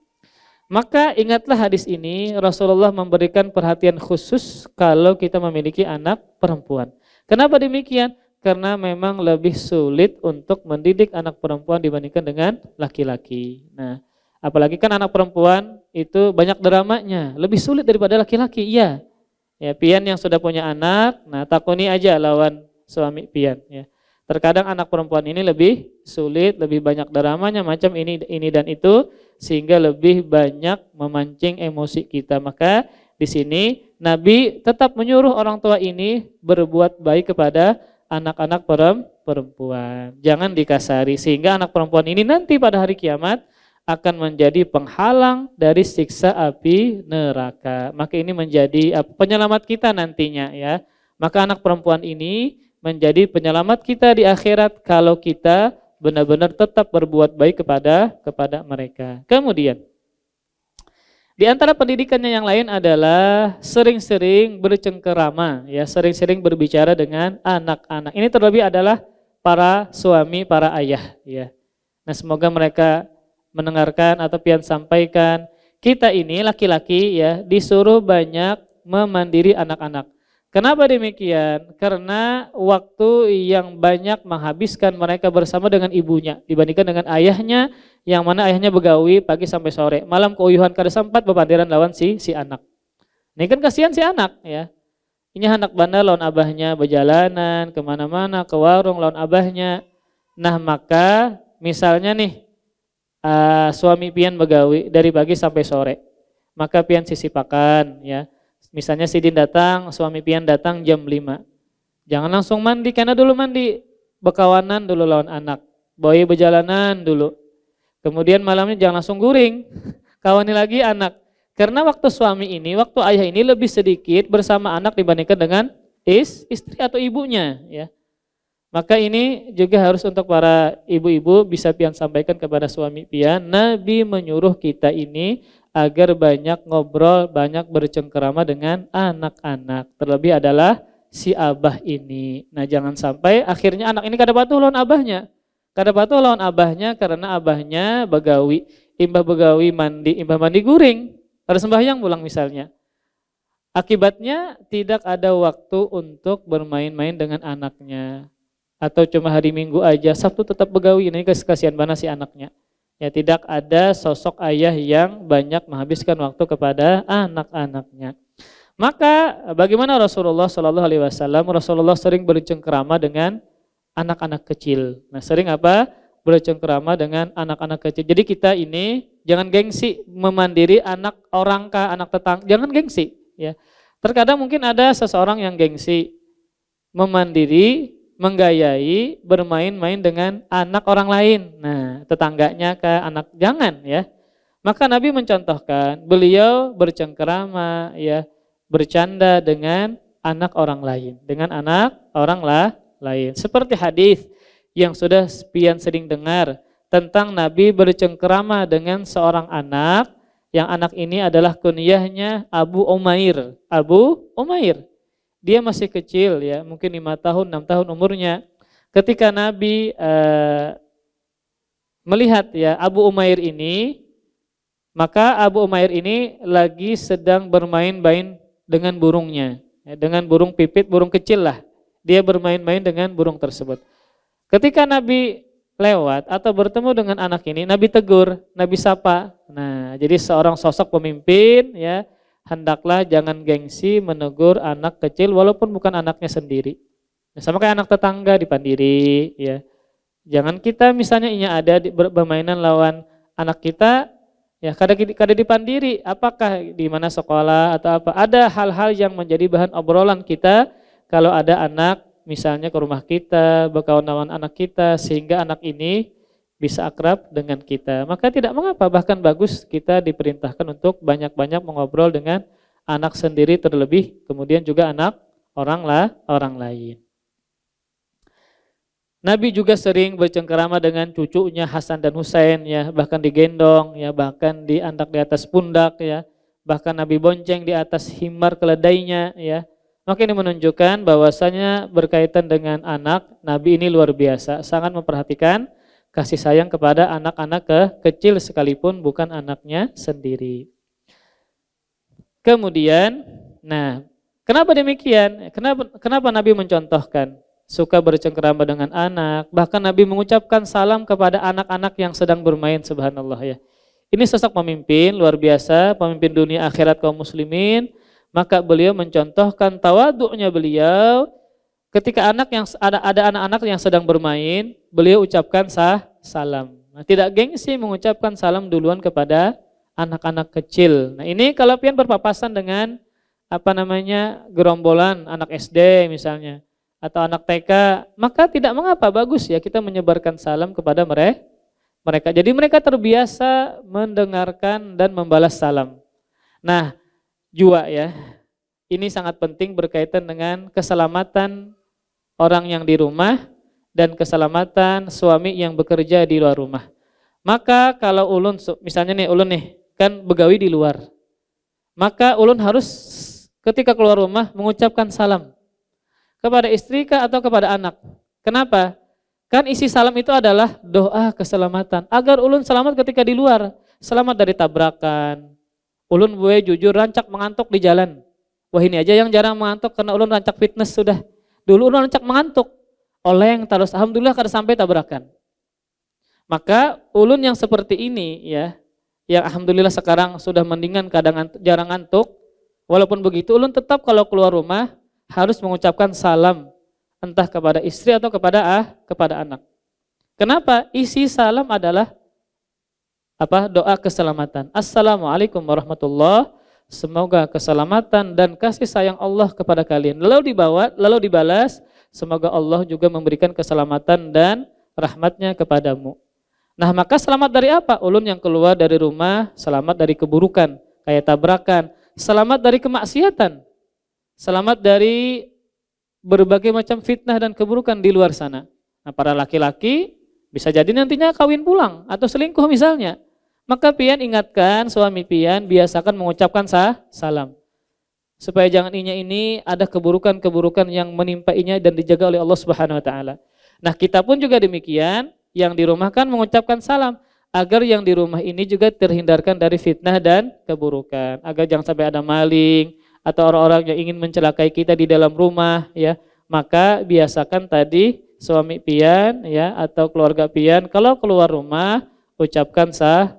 Maka ingatlah hadis ini, Rasulullah memberikan perhatian khusus kalau kita memiliki anak perempuan. Kenapa demikian? Karena memang lebih sulit untuk mendidik anak perempuan dibandingkan dengan laki-laki. Nah, apalagi kan anak perempuan itu banyak dramanya, lebih sulit daripada laki-laki. Iya. Ya, pian yang sudah punya anak, nah takuni aja lawan suami pian ya. Terkadang anak perempuan ini lebih sulit, lebih banyak dramanya macam ini dan itu sehingga lebih banyak memancing emosi kita. Maka di sini Nabi tetap menyuruh orang tua ini berbuat baik kepada anak-anak perempuan. Jangan dikasari sehingga anak perempuan ini nanti pada hari kiamat akan menjadi penghalang dari siksa api neraka. Maka ini menjadi penyelamat kita nantinya ya. Maka anak perempuan ini menjadi penyelamat kita di akhirat kalau kita benar-benar tetap berbuat baik kepada mereka. Kemudian di antara pendidikannya yang lain adalah sering-sering bercengkerama ya, sering-sering berbicara dengan anak-anak. Ini terlebih adalah para suami, para ayah ya. Nah, semoga mereka mendengarkan atau pian sampaikan, kita ini laki-laki ya disuruh banyak memandiri anak-anak. Kenapa demikian? Karena waktu yang banyak menghabiskan mereka bersama dengan ibunya dibandingkan dengan ayahnya, yang mana ayahnya begawi pagi sampai sore, malam keuyuhan kada sempat bepandiran lawan si anak. Ini kan kasihan si anak ya. Ini anak bandar lawan abahnya berjalanan kemana-mana, ke warung lawan abahnya. Nah maka misalnya nih suami pian begawi dari pagi sampai sore, maka pian sisipakan ya. Misalnya Sidin datang, suami pian datang jam 5. Jangan langsung mandi, karena dulu mandi. Bekawanan dulu lawan anak. Boy berjalanan dulu. Kemudian malamnya jangan langsung guring. Kawani lagi anak. Karena waktu suami ini, waktu ayah ini lebih sedikit bersama anak dibandingkan dengan istri atau ibunya. Ya. Maka ini juga harus untuk para ibu-ibu bisa pian sampaikan kepada suami pian. Nabi menyuruh kita ini agar banyak ngobrol, banyak bercengkerama dengan anak-anak. Terlebih adalah si abah ini. Nah jangan sampai akhirnya anak ini kada patuh lawan abahnya. Kada patuh lawan abahnya karena abahnya begawi. Imbah begawi mandi, imbah mandi guring. Ada sembahyang pulang misalnya. Akibatnya tidak ada waktu untuk bermain-main dengan anaknya. Atau cuma hari Minggu aja, Sabtu tetap begawi. Ini kasihan banget si anaknya. Ya tidak ada sosok ayah yang banyak menghabiskan waktu kepada anak-anaknya. Maka bagaimana Rasulullah Shallallahu Alaihi Wasallam? Rasulullah sering bercengkerama dengan anak-anak kecil. Nah sering apa? Bercengkerama dengan anak-anak kecil. Jadi kita ini jangan gengsi memandiri anak orang kah, anak tetangga. Jangan gengsi. Ya. Terkadang mungkin ada seseorang yang gengsi memandiri, menggayai, bermain-main dengan anak orang lain. Nah, tetangganya ke anak, jangan ya. Maka Nabi mencontohkan, beliau bercengkerama ya, bercanda dengan anak orang lain, dengan anak orang lain. Seperti hadis yang sudah pian sering dengar tentang Nabi bercengkerama dengan seorang anak, yang anak ini adalah kunyahnya Abu Umair. Abu Umair. Dia masih kecil ya, mungkin 5 tahun, 6 tahun umurnya. Ketika Nabi melihat ya Abu Umair ini, maka Abu Umair ini lagi sedang bermain-main dengan burungnya. Ya, dengan burung pipit, burung kecil lah. Dia bermain-main dengan burung tersebut. Ketika Nabi lewat atau bertemu dengan anak ini, Nabi tegur, Nabi sapa. Nah, jadi seorang sosok pemimpin ya, hendaklah jangan gengsi menegur anak kecil walaupun bukan anaknya sendiri. Sama kayak anak tetangga dipandiri ya. Jangan kita misalnya ada bermainan lawan anak kita Ya, kada dipandiri apakah di mana sekolah atau apa. Ada hal-hal yang menjadi bahan obrolan kita kalau ada anak misalnya ke rumah kita, berkawan dengan anak kita sehingga anak ini bisa akrab dengan kita. Maka tidak mengapa, bahkan bagus kita diperintahkan untuk banyak-banyak mengobrol dengan anak sendiri terlebih kemudian juga anak orang lain. Nabi juga sering bercengkerama dengan cucunya Hasan dan Husain ya, bahkan digendong ya, bahkan diandak di atas pundak ya, bahkan Nabi bonceng di atas himar keledainya ya. Maka ini menunjukkan bahwasanya berkaitan dengan anak, Nabi ini luar biasa, sangat memperhatikan kasih sayang kepada anak-anak kecil sekalipun bukan anaknya sendiri. Kemudian, nah, kenapa demikian? Kenapa Nabi mencontohkan suka bercengkerama dengan anak, bahkan Nabi mengucapkan salam kepada anak-anak yang sedang bermain, subhanallah ya. Ini sosok pemimpin luar biasa, pemimpin dunia akhirat kaum muslimin, maka beliau mencontohkan tawadhu'nya beliau ketika ada anak-anak yang sedang bermain, beliau ucapkan salam. Nah, tidak gengsi mengucapkan salam duluan kepada anak-anak kecil. Nah, ini kalau pian berpapasan dengan gerombolan anak SD misalnya, atau anak TK, maka tidak mengapa, bagus ya kita menyebarkan salam kepada mereka. Jadi mereka terbiasa mendengarkan dan membalas salam. Nah, jua ya, ini sangat penting berkaitan dengan keselamatan orang yang di rumah dan keselamatan suami yang bekerja di luar rumah. Maka kalau ulun, misalnya nih ulun nih, kan begawi di luar. Maka ulun harus ketika keluar rumah mengucapkan salam kepada istri kah atau kepada anak. Kenapa? Kan isi salam itu adalah doa keselamatan. Agar ulun selamat ketika di luar. Selamat dari tabrakan. Ulun boleh jujur rancak mengantuk di jalan. Wah, ini aja yang jarang mengantuk karena ulun rancak fitness sudah. Dulu ulun rancak mengantuk. Oleng terus, alhamdulillah kada sampai tabrakan. Maka ulun yang seperti ini ya, yang alhamdulillah sekarang sudah mendingan kadang jarang ngantuk. Walaupun begitu ulun tetap kalau keluar rumah harus mengucapkan salam entah kepada istri atau kepada anak. Kenapa? Isi salam adalah doa keselamatan. Assalamualaikum warahmatullahi, semoga keselamatan dan kasih sayang Allah kepada kalian. Lalu dibalas, semoga Allah juga memberikan keselamatan dan rahmatnya kepadamu. Nah, maka selamat dari apa? Ulun yang keluar dari rumah selamat dari keburukan kayak tabrakan, selamat dari kemaksiatan, selamat dari berbagai macam fitnah dan keburukan di luar sana. Nah, para laki-laki bisa jadi nantinya kawin pulang atau selingkuh misalnya. Maka pian ingatkan suami pian, biasakan mengucapkan salam. Supaya jangan ini ada keburukan-keburukan yang menimpa inya dan dijaga oleh Allah Subhanahu wa taala. Nah, kita pun juga demikian, yang di rumah kan mengucapkan salam agar yang di rumah ini juga terhindarkan dari fitnah dan keburukan. Agar jangan sampai ada maling atau orang-orang yang ingin mencelakai kita di dalam rumah ya, maka biasakan tadi suami pian ya atau keluarga pian kalau keluar rumah ucapkan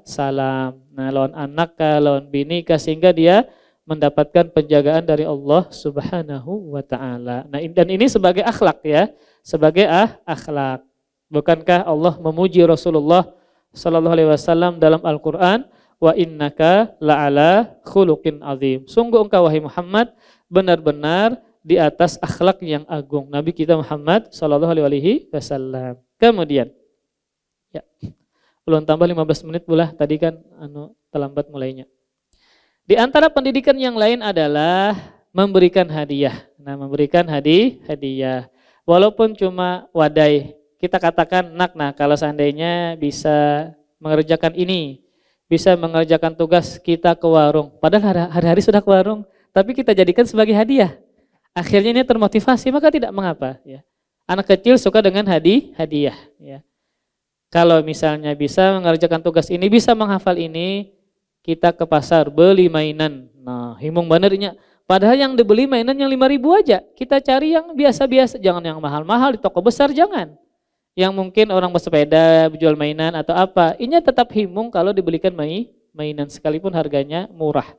salam. Nah, lawan anak kah, lawan bini kah, sehingga dia mendapatkan penjagaan dari Allah Subhanahu wa taala. Nah, dan ini sebagai akhlak ya, sebagai akhlak. Bukankah Allah memuji Rasulullah sallallahu alaihi wasallam dalam Al-Qur'an, wa innaka la'ala khuluqin azim. Sungguh engkau wahai Muhammad benar-benar di atas akhlak yang agung. Nabi kita Muhammad sallallahu alaihi wasallam. Kemudian ya. Ulun tambah 15 menit pula, tadi kan terlambat mulainya. Di antara pendidikan yang lain adalah memberikan hadiah. Nah, memberikan hadiah. Walaupun cuma wadai. Kita katakan, nah kalau seandainya bisa mengerjakan ini, bisa mengerjakan tugas kita ke warung. Padahal hari-hari sudah ke warung, tapi kita jadikan sebagai hadiah. Akhirnya ini termotivasi, maka tidak mengapa. Ya. Anak kecil suka dengan hadiah. Ya. Kalau misalnya bisa mengerjakan tugas ini, bisa menghafal ini, kita ke pasar beli mainan. Nah, himung benernya. Padahal yang dibeli mainan yang 5.000 aja. Kita cari yang biasa-biasa, jangan yang mahal-mahal di toko besar, jangan. Yang mungkin orang bersepeda, berjual mainan atau apa. Ini tetap himung kalau dibelikan mainan sekalipun harganya murah.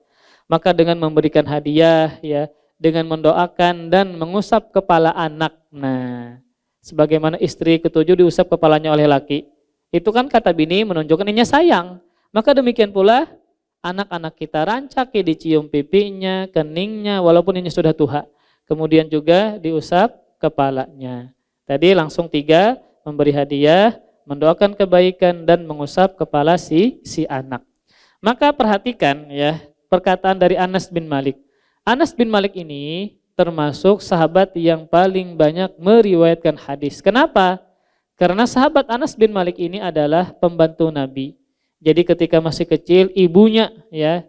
Maka dengan memberikan hadiah ya, dengan mendoakan dan mengusap kepala anak. Nah, sebagaimana istri ketujuh diusap kepalanya oleh laki. Itu kan kata bini menunjukkan ini sayang. Maka demikian pula anak-anak kita rancaki dicium pipinya, keningnya walaupun ini sudah tua. Kemudian juga diusap kepalanya. Tadi langsung 3, memberi hadiah, mendoakan kebaikan dan mengusap kepala si anak. Maka perhatikan ya perkataan dari Anas bin Malik. Anas bin Malik ini termasuk sahabat yang paling banyak meriwayatkan hadis. Kenapa? Karena sahabat Anas bin Malik ini adalah pembantu Nabi. Jadi ketika masih kecil ibunya ya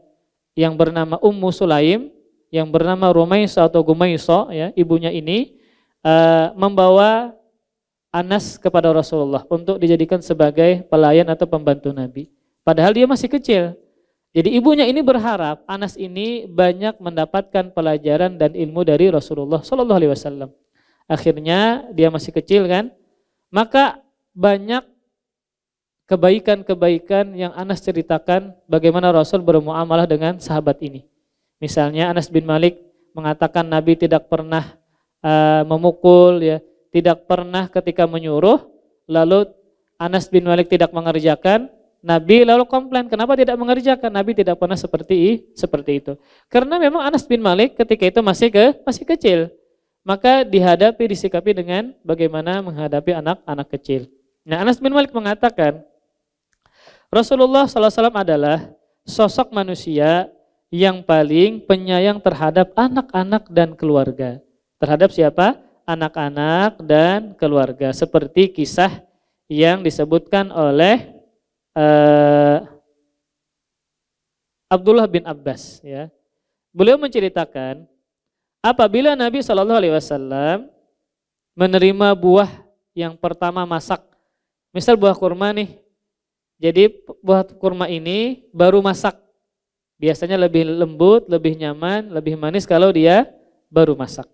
yang bernama Ummu Sulaim, yang bernama Rumaisah atau Gumaisah ya, ibunya ini membawa Anas kepada Rasulullah untuk dijadikan sebagai pelayan atau pembantu Nabi. Padahal dia masih kecil. Jadi ibunya ini berharap Anas ini banyak mendapatkan pelajaran dan ilmu dari Rasulullah Shallallahu Alaihi Wasallam. Akhirnya dia masih kecil kan, maka banyak kebaikan-kebaikan yang Anas ceritakan bagaimana Rasul bermuamalah dengan sahabat ini. Misalnya Anas bin Malik mengatakan Nabi tidak pernah memukul ya, tidak pernah ketika menyuruh, lalu Anas bin Malik tidak mengerjakan, Nabi lalu komplain, kenapa tidak mengerjakan? Nabi tidak pernah seperti itu. Karena memang Anas bin Malik ketika itu masih kecil. Maka disikapi dengan bagaimana menghadapi anak-anak kecil. Nah, Anas bin Malik mengatakan, Rasulullah SAW adalah sosok manusia yang paling penyayang terhadap anak-anak dan keluarga. Terhadap siapa? Anak-anak dan keluarga. Seperti kisah yang disebutkan oleh Abdullah bin Abbas ya. Beliau menceritakan apabila Nabi Shallallahu Alaihi Wasallam menerima buah yang pertama masak, misal buah kurma nih, jadi buah kurma ini baru masak, biasanya lebih lembut, lebih nyaman, lebih manis kalau dia baru masak.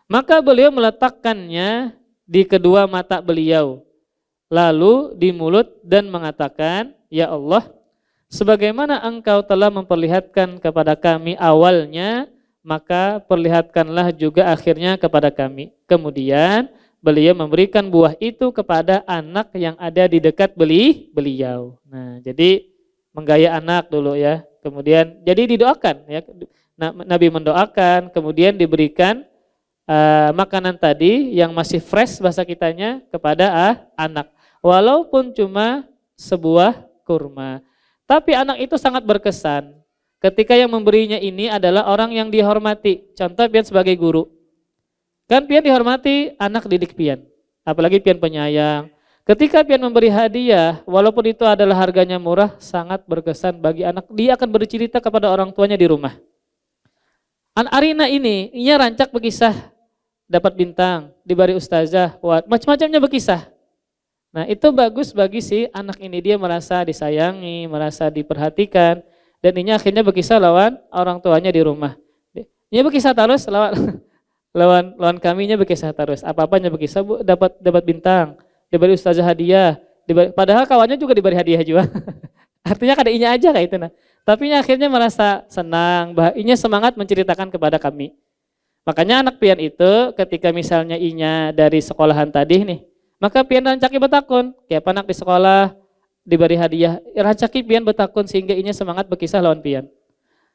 Maka beliau meletakkannya di kedua mata beliau, lalu di mulut dan mengatakan, ya Allah, sebagaimana engkau telah memperlihatkan kepada kami awalnya, maka perlihatkanlah juga akhirnya kepada kami. Kemudian beliau memberikan buah itu kepada anak yang ada di dekat beliau. Nah, jadi menggaya anak dulu ya. Kemudian jadi didoakan ya. Nah, Nabi mendoakan, kemudian diberikan makanan tadi yang masih fresh bahasa kitanya kepada anak. Walaupun cuma sebuah kurma. Tapi anak itu sangat berkesan. Ketika yang memberinya ini adalah orang yang dihormati. Contoh pian sebagai guru. Kan pian dihormati anak didik pian. Apalagi pian penyayang. Ketika pian memberi hadiah, walaupun itu adalah harganya murah, sangat berkesan bagi anak. Dia akan bercerita kepada orang tuanya di rumah. Arina ini, ia rancak berkisah. Dapat bintang, diberi ustazah, macam-macamnya berkisah. Nah itu bagus bagi si anak ini, dia merasa disayangi, merasa diperhatikan, dan ini akhirnya berkisah lawan orang tuanya di rumah. Dia berkisah terus lawan kaminya berkisah terus, apa-apanya berkisah, Bu, dapat bintang, diberi ustazah hadiah, padahal kawannya juga diberi hadiah juga. Artinya kada inya aja kayak itu nah. Tapi akhirnya merasa senang, inya semangat menceritakan kepada kami. Makanya anak pian itu ketika misalnya inya dari sekolahan tadi nih, maka pian rancaki betakun, kayak anak di sekolah diberi hadiah, rancaki pian betakun sehingga inya semangat berkisah lawan pian.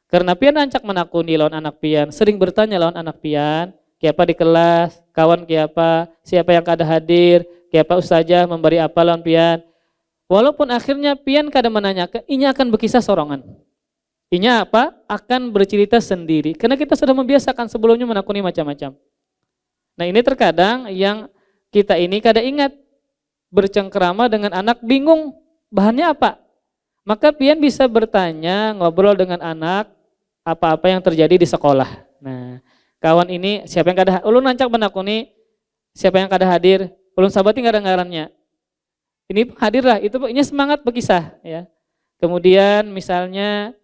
Karena pian rancak menakuni lawan anak pian, sering bertanya lawan anak pian, kayak apa di kelas, kawan kayak apa, siapa yang kada hadir, kayak apa ustazah memberi apa lawan pian. Walaupun akhirnya pian kada menanyakan, inya akan berkisah sorongan. Inya apa? Akan bercerita sendiri. Karena kita sudah membiasakan sebelumnya menakuni macam-macam. Nah ini terkadang yang kita ini kada ingat bercengkerama dengan anak bingung bahannya apa. Maka pian bisa bertanya, ngobrol dengan anak apa-apa yang terjadi di sekolah. Nah kawan ini siapa yang kada, ulun rancak menakuni siapa yang kada hadir, ulun sabati ngaran-ngarannya. Ini hadirlah, itu ini semangat berkisah ya. Kemudian misalnya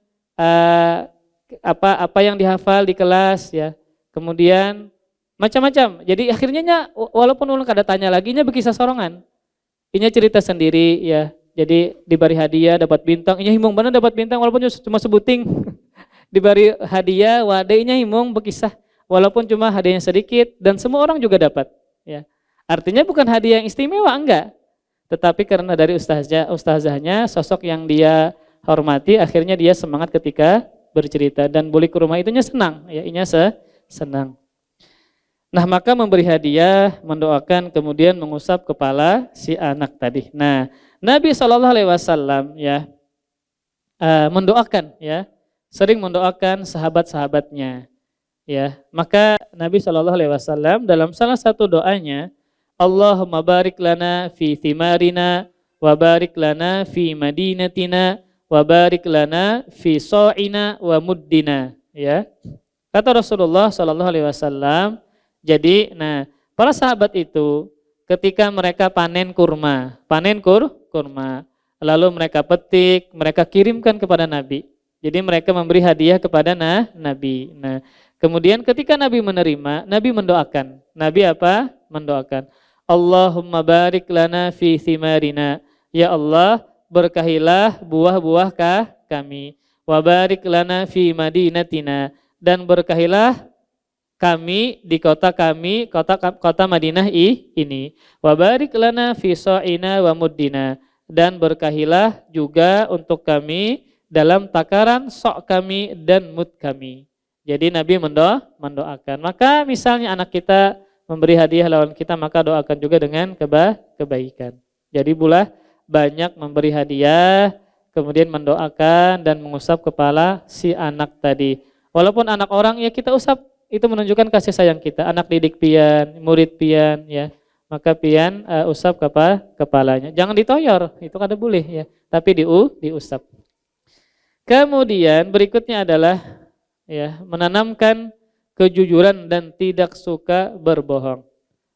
apa yang dihafal di kelas ya, kemudian macam-macam. Jadi akhirnya walaupun ulun kada tanya lagi, nya berkisah sorongan, inya cerita sendiri ya. Jadi diberi hadiah dapat bintang, inya himung benar dapat bintang walaupun cuma sebuting. Diberi hadiah, wade inya himung berkisah walaupun cuma hadiahnya sedikit dan semua orang juga dapat ya. Artinya bukan hadiah yang istimewa, enggak. tetapi karena dari ustazahnya sosok yang dia hormati, akhirnya dia semangat ketika bercerita dan balik ke rumah itunya senang, ya, senang. Nah, maka memberi hadiah, mendoakan, kemudian mengusap kepala si anak tadi. Nah, Nabi SAW ya mendoakan, ya, sering mendoakan sahabat-sahabatnya, ya. Maka Nabi SAW dalam salah satu doanya, Allahumma barik lana fi thimarina wa barik lana fi madinatina wa barik lana fi sa'ina wa muddina, ya. Kata Rasulullah SAW, jadi, nah, para sahabat itu ketika mereka panen kurma, kurma, lalu mereka petik, mereka kirimkan kepada Nabi. Jadi mereka memberi hadiah kepada Nabi. Nah, kemudian ketika Nabi menerima, Nabi mendoakan. Nabi apa? Mendoakan. Allahumma barik lana fi thimarina. Ya Allah, berkahilah buah-buah kami. Wa barik lana fi madinatina. Dan berkahilah kami di kota kami, kota Madinah ini. Wa barik lana fi sa'ina wa muddina. Dan berkahilah juga untuk kami dalam takaran sok kami dan mud kami. Jadi Nabi mendoakan. Maka misalnya anak kita memberi hadiah lawan kita, maka doakan juga dengan kebaikan. Jadi banyak memberi hadiah, kemudian mendoakan dan mengusap kepala si anak tadi. Walaupun anak orang, ya kita usap, itu menunjukkan kasih sayang kita. Anak didik pian, murid pian, ya, maka pian usap kepalanya. Jangan ditoyor, itu kada boleh, ya, tapi diusap. Kemudian berikutnya adalah, ya, menanamkan kejujuran dan tidak suka berbohong.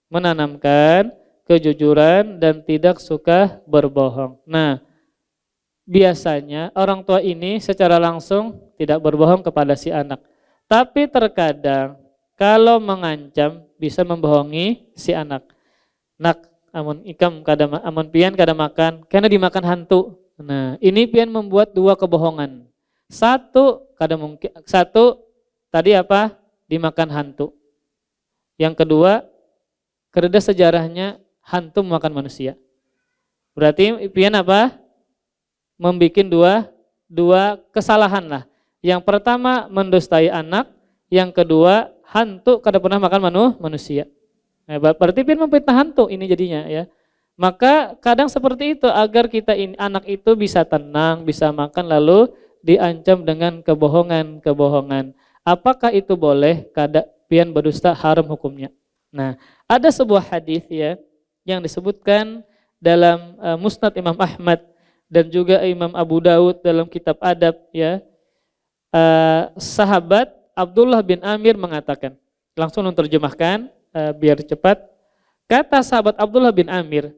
Menanamkan kejujuran dan tidak suka berbohong. Nah, biasanya orang tua ini secara langsung tidak berbohong kepada si anak. Tapi terkadang kalau mengancam bisa membohongi si anak. Nak, amun pian kada makan, karena dimakan hantu. Nah, ini pian membuat dua kebohongan. Satu tadi apa? Dimakan hantu. Yang kedua, kereda sejarahnya hantu memakan manusia. Berarti pian apa? Membikin dua kesalahan lah. Yang pertama mendustai anak, yang kedua hantu kada pernah makan manusia. Nah, berarti pian memfitnah hantu ini jadinya, ya. Maka kadang seperti itu agar kita anak itu bisa tenang, bisa makan, lalu diancam dengan kebohongan. Apakah itu boleh? Kada pian berdusta, haram hukumnya. Nah, ada sebuah hadis, ya, yang disebutkan dalam Musnad Imam Ahmad dan juga Imam Abu Daud dalam kitab adab, ya. Sahabat Abdullah bin Amir mengatakan, langsung menerjemahkan biar cepat. Kata sahabat Abdullah bin Amir,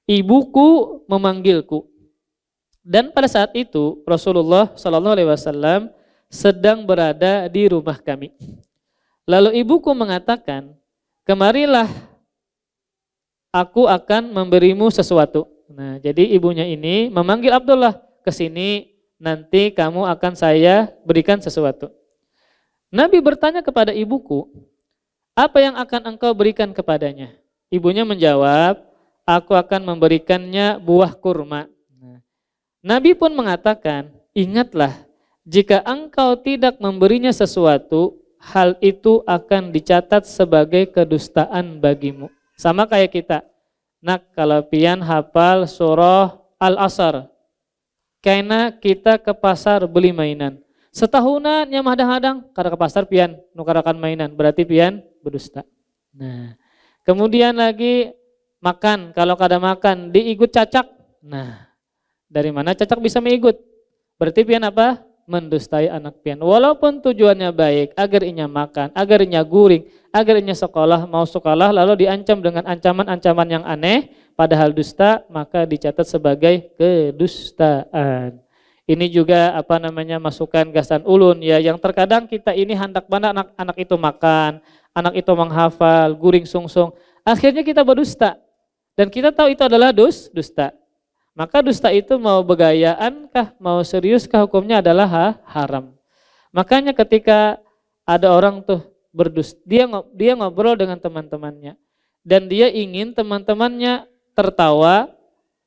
ibuku memanggilku. Dan pada saat itu Rasulullah SAW sedang berada di rumah kami. Lalu ibuku mengatakan, kemarilah, aku akan memberimu sesuatu. Nah, jadi ibunya ini memanggil Abdullah, ke sini, nanti kamu akan saya berikan sesuatu. Nabi bertanya kepada ibuku, apa yang akan engkau berikan kepadanya? Ibunya menjawab, aku akan memberikannya buah kurma. Nah, Nabi pun mengatakan, ingatlah, jika engkau tidak memberinya sesuatu, hal itu akan dicatat sebagai kedustaan bagimu. Sama kayak kita. Nak, kalau pian hafal surah Al-Asr, karena kita ke pasar beli mainan. Setahunan yang hadang-hadang, kada ke pasar pian nukarakan mainan, berarti pian berdusta. Nah, kemudian lagi makan, kalau kada makan diikut cacak. Nah, dari mana cacak bisa mengikut? Berarti pian apa? Mendustai anak pian. Walaupun tujuannya baik, agar inya makan, agar inya guring, agar inya mau sekolah, lalu diancam dengan ancaman-ancaman yang aneh, padahal dusta, maka dicatat sebagai kedustaan. Ini juga masukan gasan ulun, ya, yang terkadang kita ini hendak mana anak itu makan, anak itu menghafal, guring sungsung, akhirnya kita berdusta dan kita tahu itu adalah dusta. Maka dusta itu mau begayaan kah, mau serius kah, hukumnya adalah haram. Makanya ketika ada orang tuh berdusta, dia ngobrol dengan teman-temannya dan dia ingin teman-temannya tertawa,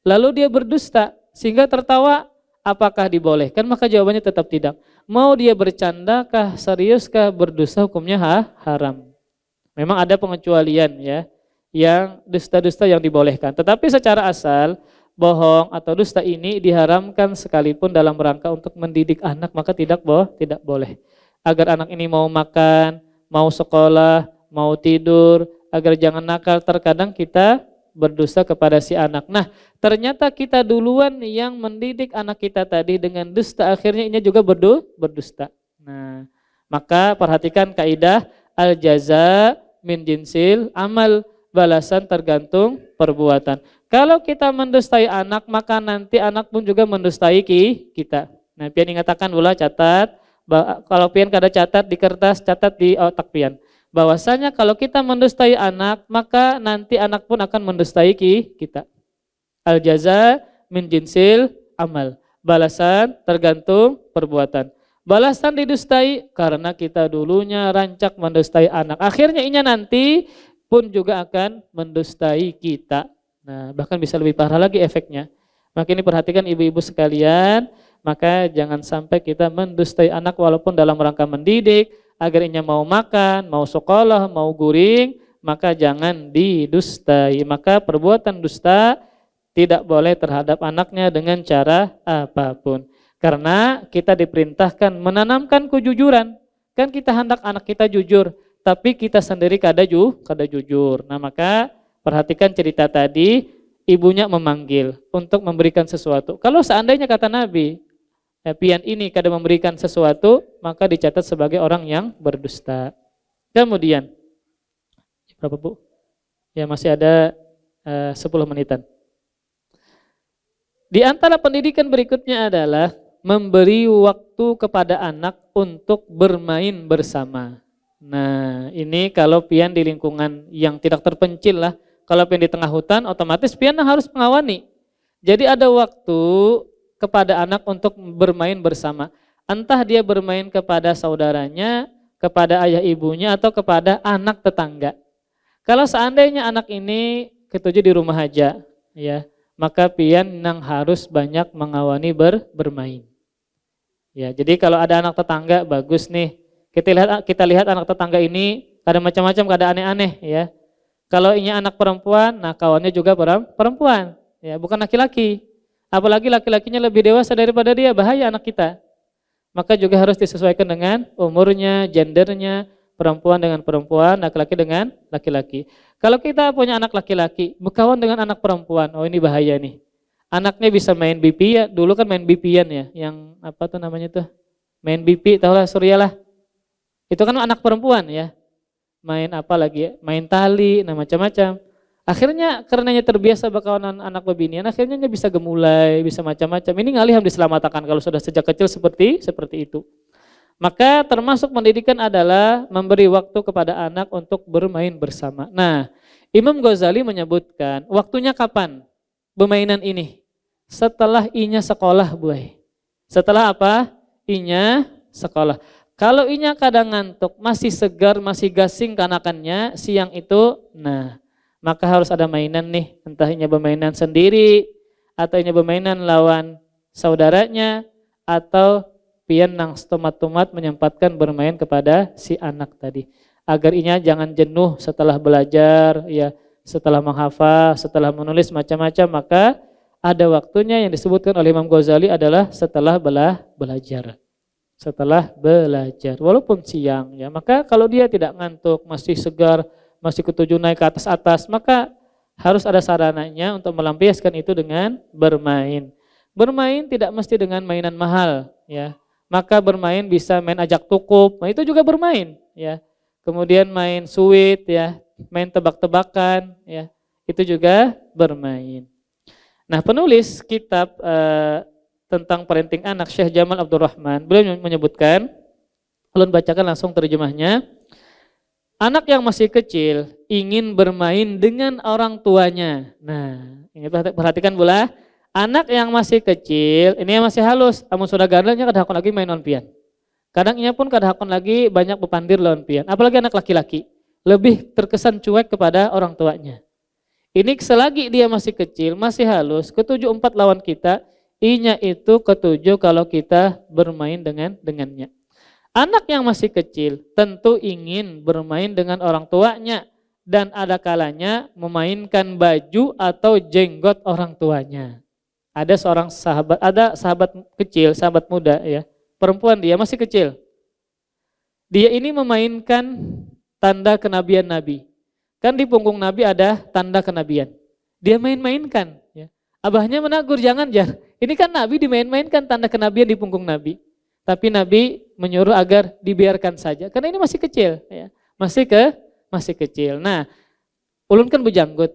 lalu dia berdusta sehingga tertawa, apakah dibolehkan? Maka jawabannya tetap tidak. Mau dia bercandakah, seriuskah, berdusta, hukumnya haram. Memang ada pengecualian ya, yang dusta-dusta yang dibolehkan. Tetapi secara asal bohong atau dusta ini diharamkan sekalipun dalam rangka untuk mendidik anak, maka tidak boleh. Agar anak ini mau makan, mau sekolah, mau tidur, agar jangan nakal, terkadang kita berdusta kepada si anak. Nah, ternyata kita duluan yang mendidik anak kita tadi dengan dusta, akhirnya ini juga berdusta. Nah, maka perhatikan kaidah al-jaza min jinsil amal, balasan tergantung perbuatan. Kalau kita mendustai anak, maka nanti anak pun juga mendustai kita. Nah, pian ingatakan ulah catat, kalau pian kada catat di kertas, catat di otak pian. Bahwasanya kalau kita mendustai anak, maka nanti anak pun akan mendustai kita. Al-jaza min jinsil amal. Balasan tergantung perbuatan. Balasan didustai karena kita dulunya rancak mendustai anak. Akhirnya inya nanti pun juga akan mendustai kita. Nah, bahkan bisa lebih parah lagi efeknya. Maka ini perhatikan ibu-ibu sekalian, maka jangan sampai kita mendustai anak walaupun dalam rangka mendidik, agar inya mau makan, mau sekolah, mau guring, maka jangan didustai. Maka perbuatan dusta tidak boleh terhadap anaknya dengan cara apapun. Karena kita diperintahkan menanamkan kejujuran. Kan kita hendak anak kita jujur, tapi kita sendiri kada jujur. Nah, maka perhatikan cerita tadi, ibunya memanggil untuk memberikan sesuatu. Kalau seandainya kata Nabi, pian ini kada memberikan sesuatu, maka dicatat sebagai orang yang berdusta. Kemudian, berapa Bu? Ya masih ada 10 menitan. Di antara pendidikan berikutnya adalah memberi waktu kepada anak untuk bermain bersama. Nah, ini kalau pian di lingkungan yang tidak terpencil lah, kalau pian di tengah hutan, otomatis pian harus mengawani. Jadi ada waktu kepada anak untuk bermain bersama. Entah dia bermain kepada saudaranya, kepada ayah ibunya, atau kepada anak tetangga. Kalau seandainya anak ini ketujuh di rumah aja, ya, maka pian nang harus banyak mengawani bermain. Ya, jadi kalau ada anak tetangga bagus nih. Kita lihat anak tetangga ini ada macam-macam, kada aneh-aneh, ya. Kalau ini anak perempuan, nah kawannya juga perempuan, ya, bukan laki-laki. Apalagi laki-lakinya lebih dewasa daripada dia, bahaya anak kita. Maka juga harus disesuaikan dengan umurnya, gendernya, perempuan dengan perempuan, laki-laki dengan laki-laki. Kalau kita punya anak laki-laki, berkawan dengan anak perempuan, oh ini bahaya nih. Anaknya bisa main BP ya, dulu kan main BP-an ya, yang apa tuh namanya tuh, main BP, tahulah Surya lah. Itu kan anak perempuan ya, main apa lagi ya, main tali, nah macam-macam. Akhirnya karenanya terbiasa berkawanan anak bebinian, akhirnya dia bisa gemulai, bisa macam-macam. Ini ngalih harus diselamatkan kalau sudah sejak kecil seperti itu. Maka termasuk pendidikan adalah memberi waktu kepada anak untuk bermain bersama. Nah, Imam Ghazali menyebutkan waktunya kapan bermainan ini? Setelah inya sekolah, buai. Setelah apa? Inya sekolah. Kalau inya kadang ngantuk, masih segar, masih gasing kanakannya siang itu, nah maka harus ada mainan nih, entah inya bermainan sendiri, atau inya bermainan lawan saudaranya, atau pian nang tomat-tomat menyempatkan bermain kepada si anak tadi. Agar inya jangan jenuh setelah belajar, ya, setelah menghafal, setelah menulis macam-macam, maka ada waktunya yang disebutkan oleh Imam Ghazali adalah setelah belajar. Setelah belajar, walaupun siang, ya, maka kalau dia tidak ngantuk, masih segar, masih ketujuh naik ke atas, maka harus ada sarananya untuk melampiaskan itu dengan bermain. Bermain tidak mesti dengan mainan mahal, ya. Maka bermain bisa main ajak tukup, nah itu juga bermain, ya. Kemudian main suit, ya, main tebak-tebakan, ya, itu juga bermain. Nah, penulis kitab tentang parenting anak, Syekh Jamal Abdurrahman, beliau menyebutkan, ulun bacakan langsung terjemahnya. Anak yang masih kecil ingin bermain dengan orang tuanya. Nah, ini perhatikan pula, anak yang masih kecil, ini yang masih halus, amun sudah gandalnya kada hakon lagi main on pian. Kadang ia pun kada hakon lagi banyak bepandir lawan pian, apalagi anak laki-laki, lebih terkesan cuek kepada orang tuanya. Ini selagi dia masih kecil, masih halus, ketujuh empat lawan kita, I-nya itu ketujuh kalau kita bermain dengannya. Anak yang masih kecil tentu ingin bermain dengan orang tuanya dan ada kalanya memainkan baju atau jenggot orang tuanya. Ada seorang sahabat, ada sahabat kecil, sahabat muda ya, perempuan dia masih kecil. Dia ini memainkan tanda kenabian Nabi. Kan di punggung Nabi ada tanda kenabian. Dia main-mainkan. Ya. Abahnya menegur, jangan. Ini kan Nabi dimain-mainkan tanda kenabian di punggung Nabi. Tapi Nabi menyuruh agar dibiarkan saja. Karena ini masih kecil. Ya. Masih kecil. Nah, ulun kan berjanggut.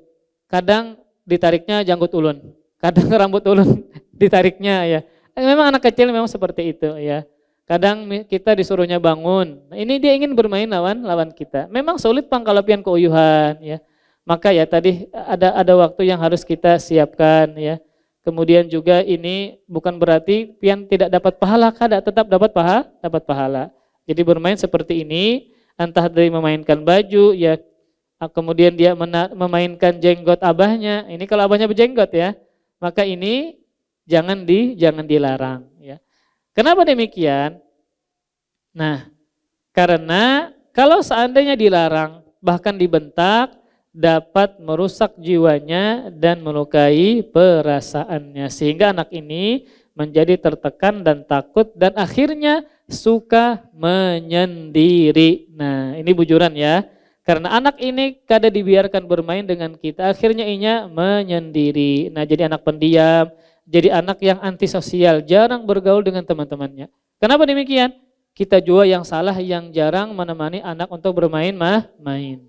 Kadang ditariknya janggut ulun. Kadang rambut ulun ditariknya ya. Memang anak kecil memang seperti itu ya. Kadang kita disuruhnya bangun. Nah, ini dia ingin bermain lawan kita. Memang sulit pangkalapian keuyuhan ya. Maka ya tadi ada waktu yang harus kita siapkan ya. Kemudian juga ini bukan berarti pian tidak dapat pahala, kada tetap dapat pahala. Jadi bermain seperti ini entah dari memainkan baju ya, kemudian dia memainkan jenggot abahnya. Ini kalau abahnya berjenggot ya. Maka ini jangan dilarang ya. Kenapa demikian? Nah, karena kalau seandainya dilarang, bahkan dibentak, dapat merusak jiwanya dan melukai perasaannya. Sehingga anak ini menjadi tertekan dan takut dan akhirnya suka menyendiri. Nah, ini bujuran ya. Karena anak ini kada dibiarkan bermain dengan kita, akhirnya inya menyendiri. Nah, jadi anak pendiam, jadi anak yang antisosial, jarang bergaul dengan teman-temannya. Kenapa demikian? Kita juga yang salah yang jarang menemani anak untuk bermain main.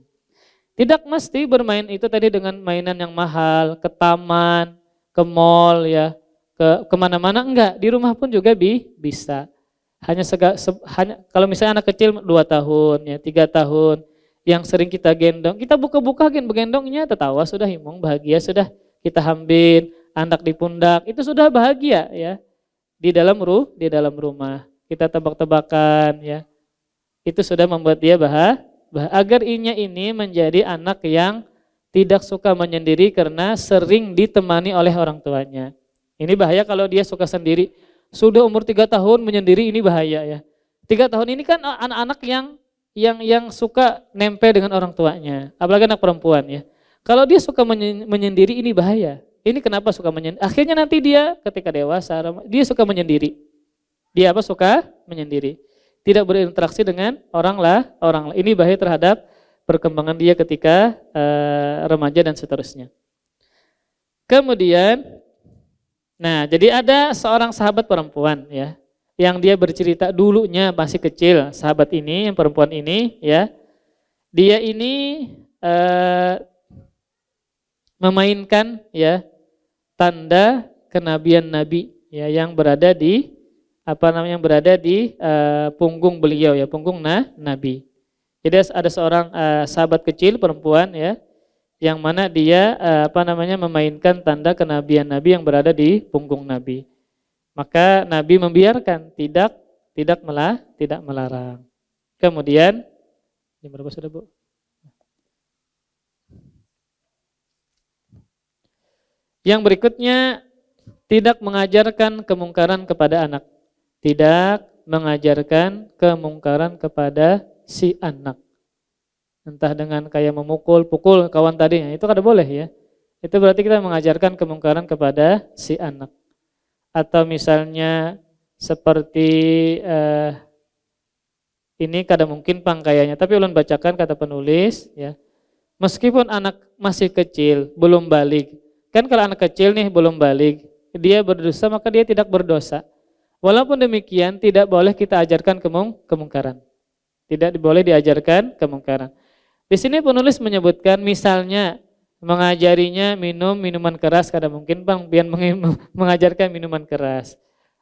Tidak mesti bermain itu tadi dengan mainan yang mahal, ke taman, ke mall ya, kemana-mana enggak. Di rumah pun juga bisa. Hanya kalau misalnya anak kecil 2 tahun ya, 3 tahun, yang sering kita gendong, kita buka-buka begendongnya, tertawa sudah himung, bahagia sudah, kita hambil, anak di pundak, itu sudah bahagia ya. Di dalam rumah, kita tebak-tebakan ya. Itu sudah membuat dia bahagia. Agar inya ini menjadi anak yang tidak suka menyendiri karena sering ditemani oleh orang tuanya. Ini bahaya kalau dia suka sendiri. Sudah umur 3 tahun menyendiri, ini bahaya ya. 3 tahun ini kan anak-anak yang suka nempel dengan orang tuanya, apalagi anak perempuan ya. Kalau dia suka menyendiri, ini bahaya. Ini kenapa suka menyendiri? Akhirnya nanti dia ketika dewasa dia suka menyendiri. Dia suka menyendiri. Tidak berinteraksi dengan orang lain. Ini bahaya terhadap perkembangan dia ketika remaja dan seterusnya. Kemudian, nah jadi ada seorang sahabat perempuan ya, yang dia bercerita dulunya masih kecil, sahabat ini, yang perempuan ini ya, dia ini memainkan ya tanda kenabian Nabi ya yang berada di punggung beliau ya, punggung Nabi. Jadi ada seorang sahabat kecil perempuan ya, yang mana dia memainkan tanda kenabian Nabi yang berada di punggung Nabi. Maka Nabi membiarkan, tidak melarang. Kemudian jam berapa sudah, Bu? Yang berikutnya, tidak mengajarkan kemungkaran kepada anak. Tidak mengajarkan kemungkaran kepada si anak. Entah dengan kayak pukul kawan tadi, itu kada boleh ya. Itu berarti kita mengajarkan kemungkaran kepada si anak. Atau misalnya seperti ini kada mungkin kayaknya, tapi ulun bacakan kata penulis ya. Meskipun anak masih kecil, belum balik. Kan kalau anak kecil nih belum balik, dia berdosa maka dia tidak berdosa. Walaupun demikian tidak boleh kita ajarkan kemungkaran. Tidak boleh diajarkan kemungkaran. Di sini penulis menyebutkan misalnya mengajarinya minum minuman keras, kada mungkin biar mengajarkan minuman keras.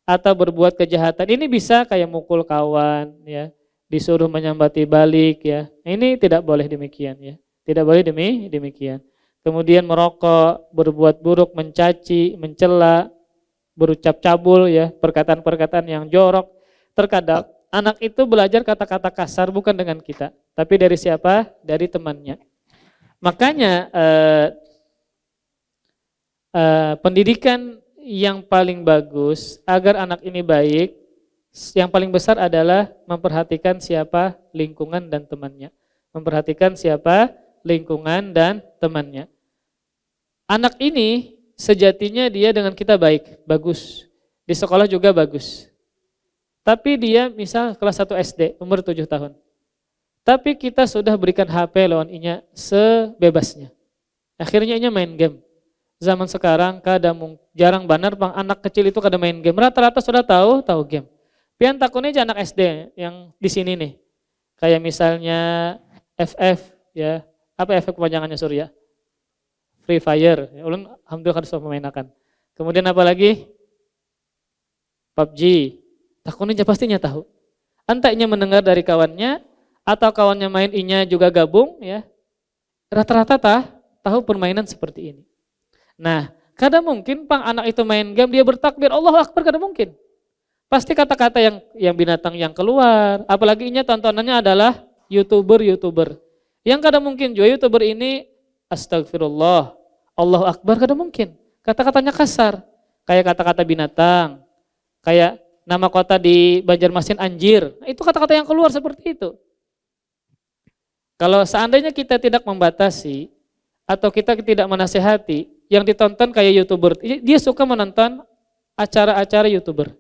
Atau berbuat kejahatan, ini bisa kayak mukul kawan ya, disuruh menyambati balik ya. Ini tidak boleh demikian ya. Tidak boleh demikian. Kemudian merokok, berbuat buruk, mencaci, mencela, berucap cabul ya, perkataan-perkataan yang jorok. Terkadang anak itu belajar kata-kata kasar bukan dengan kita, tapi dari siapa? Dari temannya. Makanya pendidikan yang paling bagus agar anak ini baik, yang paling besar adalah memperhatikan siapa lingkungan dan temannya. Memperhatikan siapa lingkungan dan temannya. Anak ini sejatinya dia dengan kita baik, bagus. Di sekolah juga bagus. Tapi dia misal kelas 1 SD, umur 7 tahun. Tapi kita sudah berikan HP lawan inya sebebasnya. Akhirnya inya main game. Zaman sekarang kadang jarang benar bang anak kecil itu kada main game. Rata-rata sudah tahu game. Pian takutnya aja anak SD yang di sini nih. Kayak misalnya FF ya. Apa FF kepanjangannya Surya? Free Fire. Ya, ulun alhamdulillah kada sudah memainkan. Kemudian apa lagi? PUBG. Takutnya pastinya tahu. Entahnya mendengar dari kawannya atau kawannya main inya juga gabung ya. Rata-rata tahu permainan seperti ini. Nah, kadang mungkin pang anak itu main game dia bertakbir Allahu Akbar, kadang mungkin. Pasti kata-kata yang binatang yang keluar, apalagi inya tontonannya adalah YouTuber. Yang kadang mungkin juga YouTuber ini astagfirullah, Allahu Akbar kadang mungkin. Kata-katanya kasar, kayak kata-kata binatang, kayak nama kota di Banjarmasin anjir. Itu kata-kata yang keluar seperti itu. Kalau seandainya kita tidak membatasi atau kita tidak menasehati, yang ditonton kayak YouTuber, dia suka menonton acara-acara YouTuber.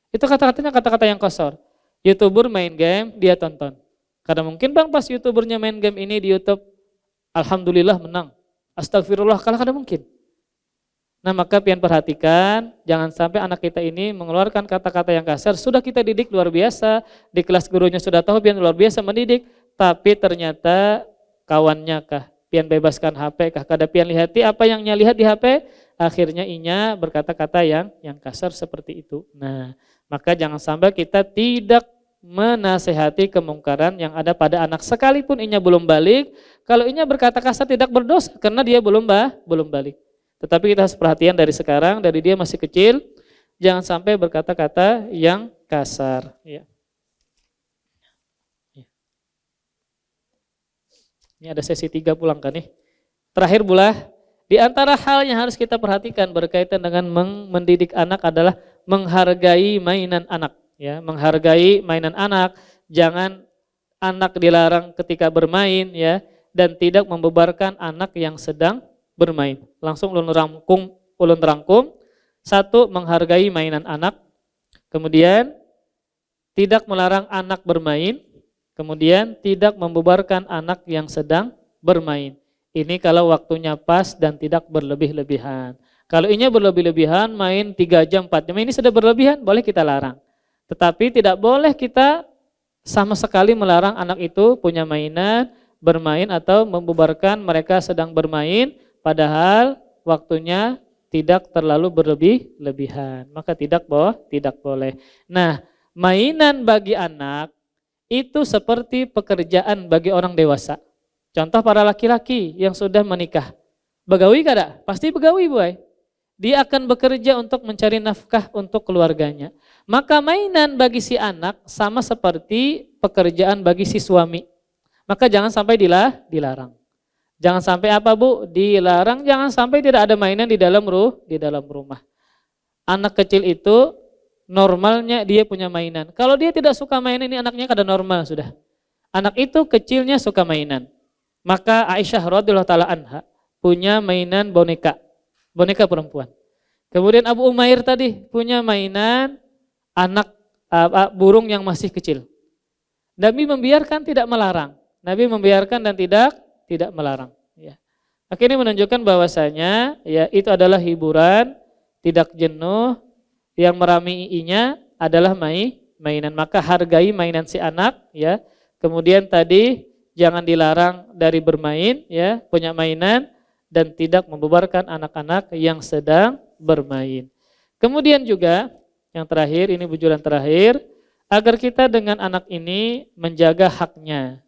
Itu kata-katanya kata-kata yang kotor. YouTuber main game, dia tonton. Karena mungkin bang pas YouTubernya main game ini di YouTube, alhamdulillah menang. Astagfirullah, kalau kada mungkin. Nah maka pian perhatikan, jangan sampai anak kita ini mengeluarkan kata-kata yang kasar. Sudah kita didik luar biasa, di kelas gurunya sudah tahu pian luar biasa mendidik, tapi ternyata kawannya kah? Pian bebaskan HP kah? Kada pian lihati apa yang nya lihat di HP, akhirnya inya berkata-kata yang kasar seperti itu. Nah, maka jangan sampai kita tidak menasehati kemungkaran yang ada pada anak sekalipun inya belum balik. Kalau inya berkata kasar tidak berdosa karena dia belum balik. Tetapi kita harus perhatian dari sekarang, dari dia masih kecil, jangan sampai berkata-kata yang kasar. Ya. Ini ada sesi 3 pulang kan nih. Terakhir pula, di antara hal yang harus kita perhatikan berkaitan dengan mendidik anak adalah menghargai mainan anak. Ya, menghargai mainan anak, jangan anak dilarang ketika bermain ya, dan tidak membebarkan anak yang sedang bermain. Langsung ulun rangkum. 1, menghargai mainan anak. Kemudian tidak melarang anak bermain. Kemudian tidak membebarkan anak yang sedang bermain. Ini kalau waktunya pas dan tidak berlebih-lebihan. Kalau ini berlebih-lebihan main 3 jam, 4 jam, ini sudah berlebihan, boleh kita larang. Tetapi tidak boleh kita sama sekali melarang anak itu punya mainan, bermain atau membebarkan mereka sedang bermain, padahal waktunya tidak terlalu berlebih-lebihan. Maka tidak boleh. Nah, mainan bagi anak itu seperti pekerjaan bagi orang dewasa. Contoh para laki-laki yang sudah menikah. Begawi kada? Pasti begawi boy. Dia akan bekerja untuk mencari nafkah untuk keluarganya. Maka mainan bagi si anak sama seperti pekerjaan bagi si suami. Maka jangan sampai dilarang. Jangan sampai apa bu? Dilarang, jangan sampai tidak ada mainan di dalam rumah. Anak kecil itu normalnya dia punya mainan. Kalau dia tidak suka mainan, ini anaknya kada normal sudah. Anak itu kecilnya suka mainan. Maka Aisyah radhiyallahu taala anha punya mainan boneka perempuan. Kemudian Abu Umair tadi punya mainan anak burung yang masih kecil. Nabi membiarkan, tidak melarang. Nabi membiarkan dan tidak melarang. Ya. Akhirnya menunjukkan bahwasanya ya itu adalah hiburan, tidak jenuh. Yang meramainya adalah mainan. Maka hargai mainan si anak ya. Kemudian tadi jangan dilarang dari bermain ya, punya mainan dan tidak membebarkan anak-anak yang sedang bermain. Kemudian juga yang terakhir, ini bujuran terakhir, agar kita dengan anak ini menjaga haknya.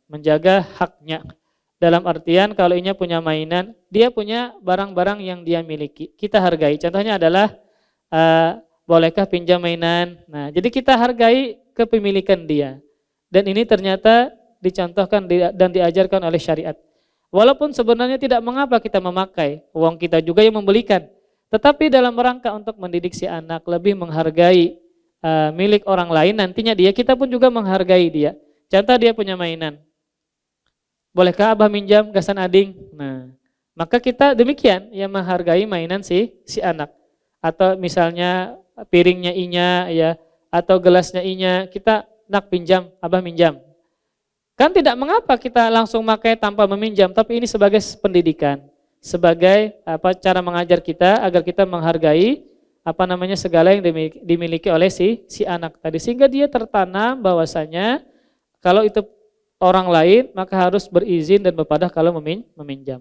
Dalam artian kalau inya punya mainan, dia punya barang-barang yang dia miliki. Kita hargai. Contohnya adalah bolehkah pinjam mainan? Nah, jadi kita hargai kepemilikan dia. Dan ini ternyata dicontohkan dan diajarkan oleh syariat. Walaupun sebenarnya tidak mengapa kita memakai, uang kita juga yang membelikan. Tetapi dalam rangka untuk mendidik si anak lebih menghargai milik orang lain, nantinya kita pun juga menghargai dia. Contoh dia punya mainan. Bolehkah abah minjam gasan ading? Nah, maka kita demikian ya menghargai mainan si anak. Atau misalnya piringnya inya ya atau gelasnya inya, kita nak pinjam, abah minjam. Kan tidak mengapa kita langsung pakai tanpa meminjam, tapi ini sebagai pendidikan, sebagai cara mengajar kita agar kita menghargai segala yang dimiliki oleh si anak tadi, sehingga dia tertanam bahwasanya kalau itu orang lain maka harus berizin dan berpadah kalau meminjam.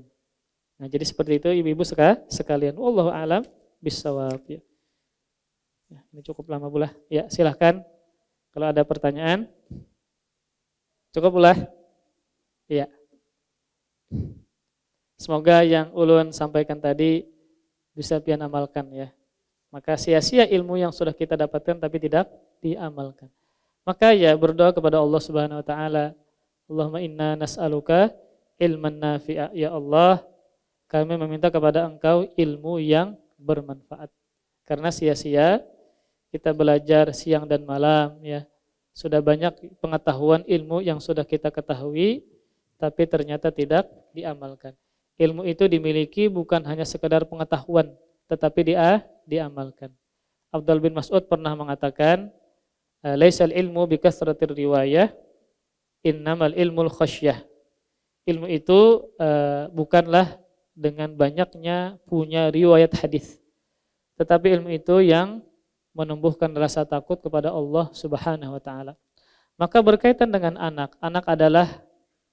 Nah, jadi seperti itu ibu-ibu sekalian. Wallahu a'lam bishawab. Ya. Ini cukup lama pula. Ya, silahkan kalau ada pertanyaan. Cukup pula. Ya. Semoga yang ulun sampaikan tadi bisa pian amalkan ya. Maka sia-sia ilmu yang sudah kita dapatkan tapi tidak diamalkan. Maka ya berdoa kepada Allah Subhanahu wa taala. Allahumma inna nas'aluka ilman nafi'a. Ya Allah, kami meminta kepada Engkau ilmu yang bermanfaat. Karena sia-sia kita belajar siang dan malam ya. Sudah banyak pengetahuan ilmu yang sudah kita ketahui tapi ternyata tidak diamalkan. Ilmu itu dimiliki bukan hanya sekedar pengetahuan tetapi diamalkan. Abdul bin Mas'ud pernah mengatakan, laisal ilmu bikasratir riwayah, innamal ilmul khasyah. Ilmu itu bukanlah dengan banyaknya punya riwayat hadis, tetapi ilmu itu yang menumbuhkan rasa takut kepada Allah Subhanahu wa taala. Maka berkaitan dengan anak adalah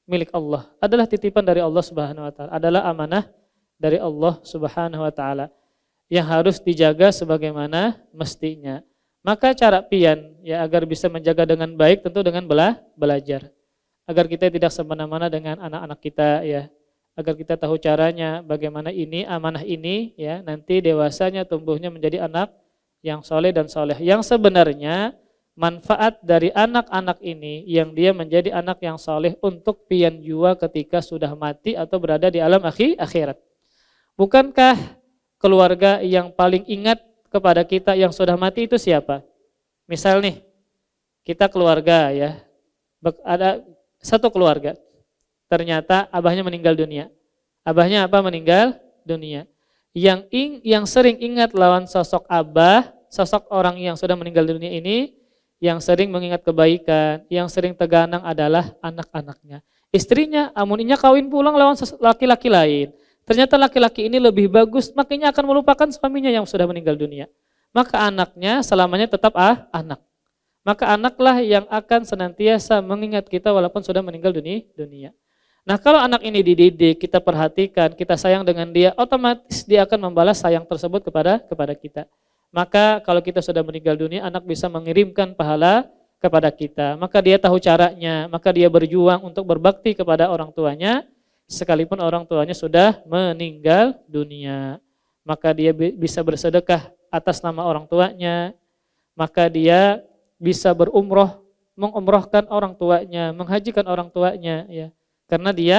milik Allah, adalah titipan dari Allah Subhanahu wa taala, adalah amanah dari Allah Subhanahu wa taala yang harus dijaga sebagaimana mestinya. Maka cara pian ya agar bisa menjaga dengan baik tentu dengan belajar. Agar kita tidak semena-mena dengan anak-anak kita ya. Agar kita tahu caranya bagaimana ini amanah ini ya nanti dewasanya tumbuhnya menjadi anak yang soleh dan soleh. Yang sebenarnya manfaat dari anak-anak ini yang dia menjadi anak yang soleh untuk pian jua ketika sudah mati atau berada di alam akhirat. Bukankah keluarga yang paling ingat kepada kita yang sudah mati itu siapa? Misal nih, kita keluarga ya, ada satu keluarga, ternyata abahnya meninggal dunia. Abahnya meninggal dunia. Yang sering ingat lawan sosok abah, sosok orang yang sudah meninggal dunia ini, yang sering mengingat kebaikan, yang sering teganang adalah anak-anaknya. Istrinya, amuninya kawin pulang lawan laki-laki lain. Ternyata laki-laki ini lebih bagus, makanya akan melupakan suaminya yang sudah meninggal dunia. Maka anaknya selamanya tetap anak. Maka anaklah yang akan senantiasa mengingat kita walaupun sudah meninggal dunia. Nah, kalau anak ini dididik, kita perhatikan, kita sayang dengan dia, otomatis dia akan membalas sayang tersebut kepada kita. Maka kalau kita sudah meninggal dunia, anak bisa mengirimkan pahala kepada kita. Maka dia tahu caranya, maka dia berjuang untuk berbakti kepada orang tuanya, sekalipun orang tuanya sudah meninggal dunia. Maka dia bisa bersedekah atas nama orang tuanya, maka dia bisa berumroh, mengumrohkan orang tuanya, menghajikan orang tuanya ya. Karena dia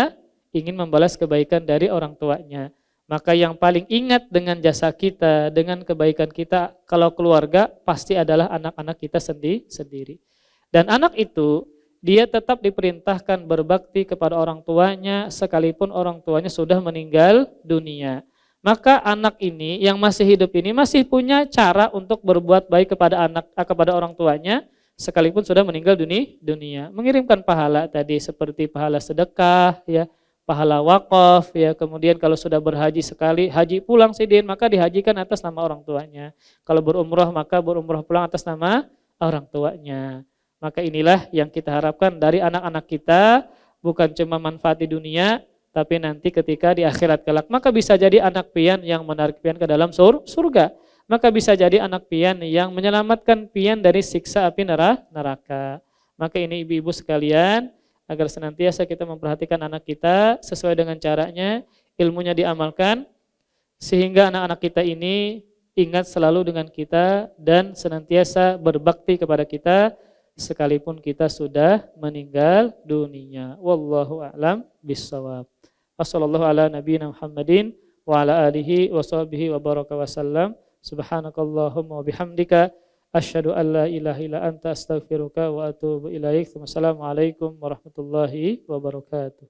ingin membalas kebaikan dari orang tuanya. Maka yang paling ingat dengan jasa kita, dengan kebaikan kita kalau keluarga pasti adalah anak-anak kita sendiri. Dan anak itu dia tetap diperintahkan berbakti kepada orang tuanya sekalipun orang tuanya sudah meninggal dunia. Maka anak ini yang masih hidup ini masih punya cara untuk berbuat baik kepada orang tuanya sekalipun sudah meninggal dunia. Mengirimkan pahala tadi seperti pahala sedekah ya, pahala wakaf ya, kemudian kalau sudah berhaji sekali, haji pulang sidin maka dihajikan atas nama orang tuanya. Kalau berumrah maka berumrah pulang atas nama orang tuanya. Maka inilah yang kita harapkan dari anak-anak kita, bukan cuma manfaat di dunia, tapi nanti ketika di akhirat kelak. Maka bisa jadi anak pian yang menarik pian ke dalam surga. Maka bisa jadi anak pian yang menyelamatkan pian dari siksa api neraka. Maka ini ibu-ibu sekalian, agar senantiasa kita memperhatikan anak kita sesuai dengan caranya, ilmunya diamalkan, sehingga anak-anak kita ini ingat selalu dengan kita dan senantiasa berbakti kepada kita, sekalipun kita sudah meninggal dunia. Wallahu a'lam bishawab. Wassallallahu ala nabiyina Muhammadin wa ala alihi wa sahbihi wa baraka wa sallam. Subhanakallahumma wa bihamdika asyhadu an la ilaha illa anta astaghfiruka wa atubu ilaik. Wassalamualaikum warahmatullahi wabarakatuh.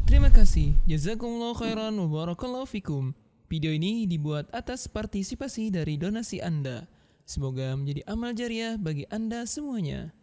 Terima kasih. Jazakumullah khairan wa barakallahu fikum. Video ini dibuat atas partisipasi dari donasi Anda. Semoga menjadi amal jariah bagi Anda semuanya.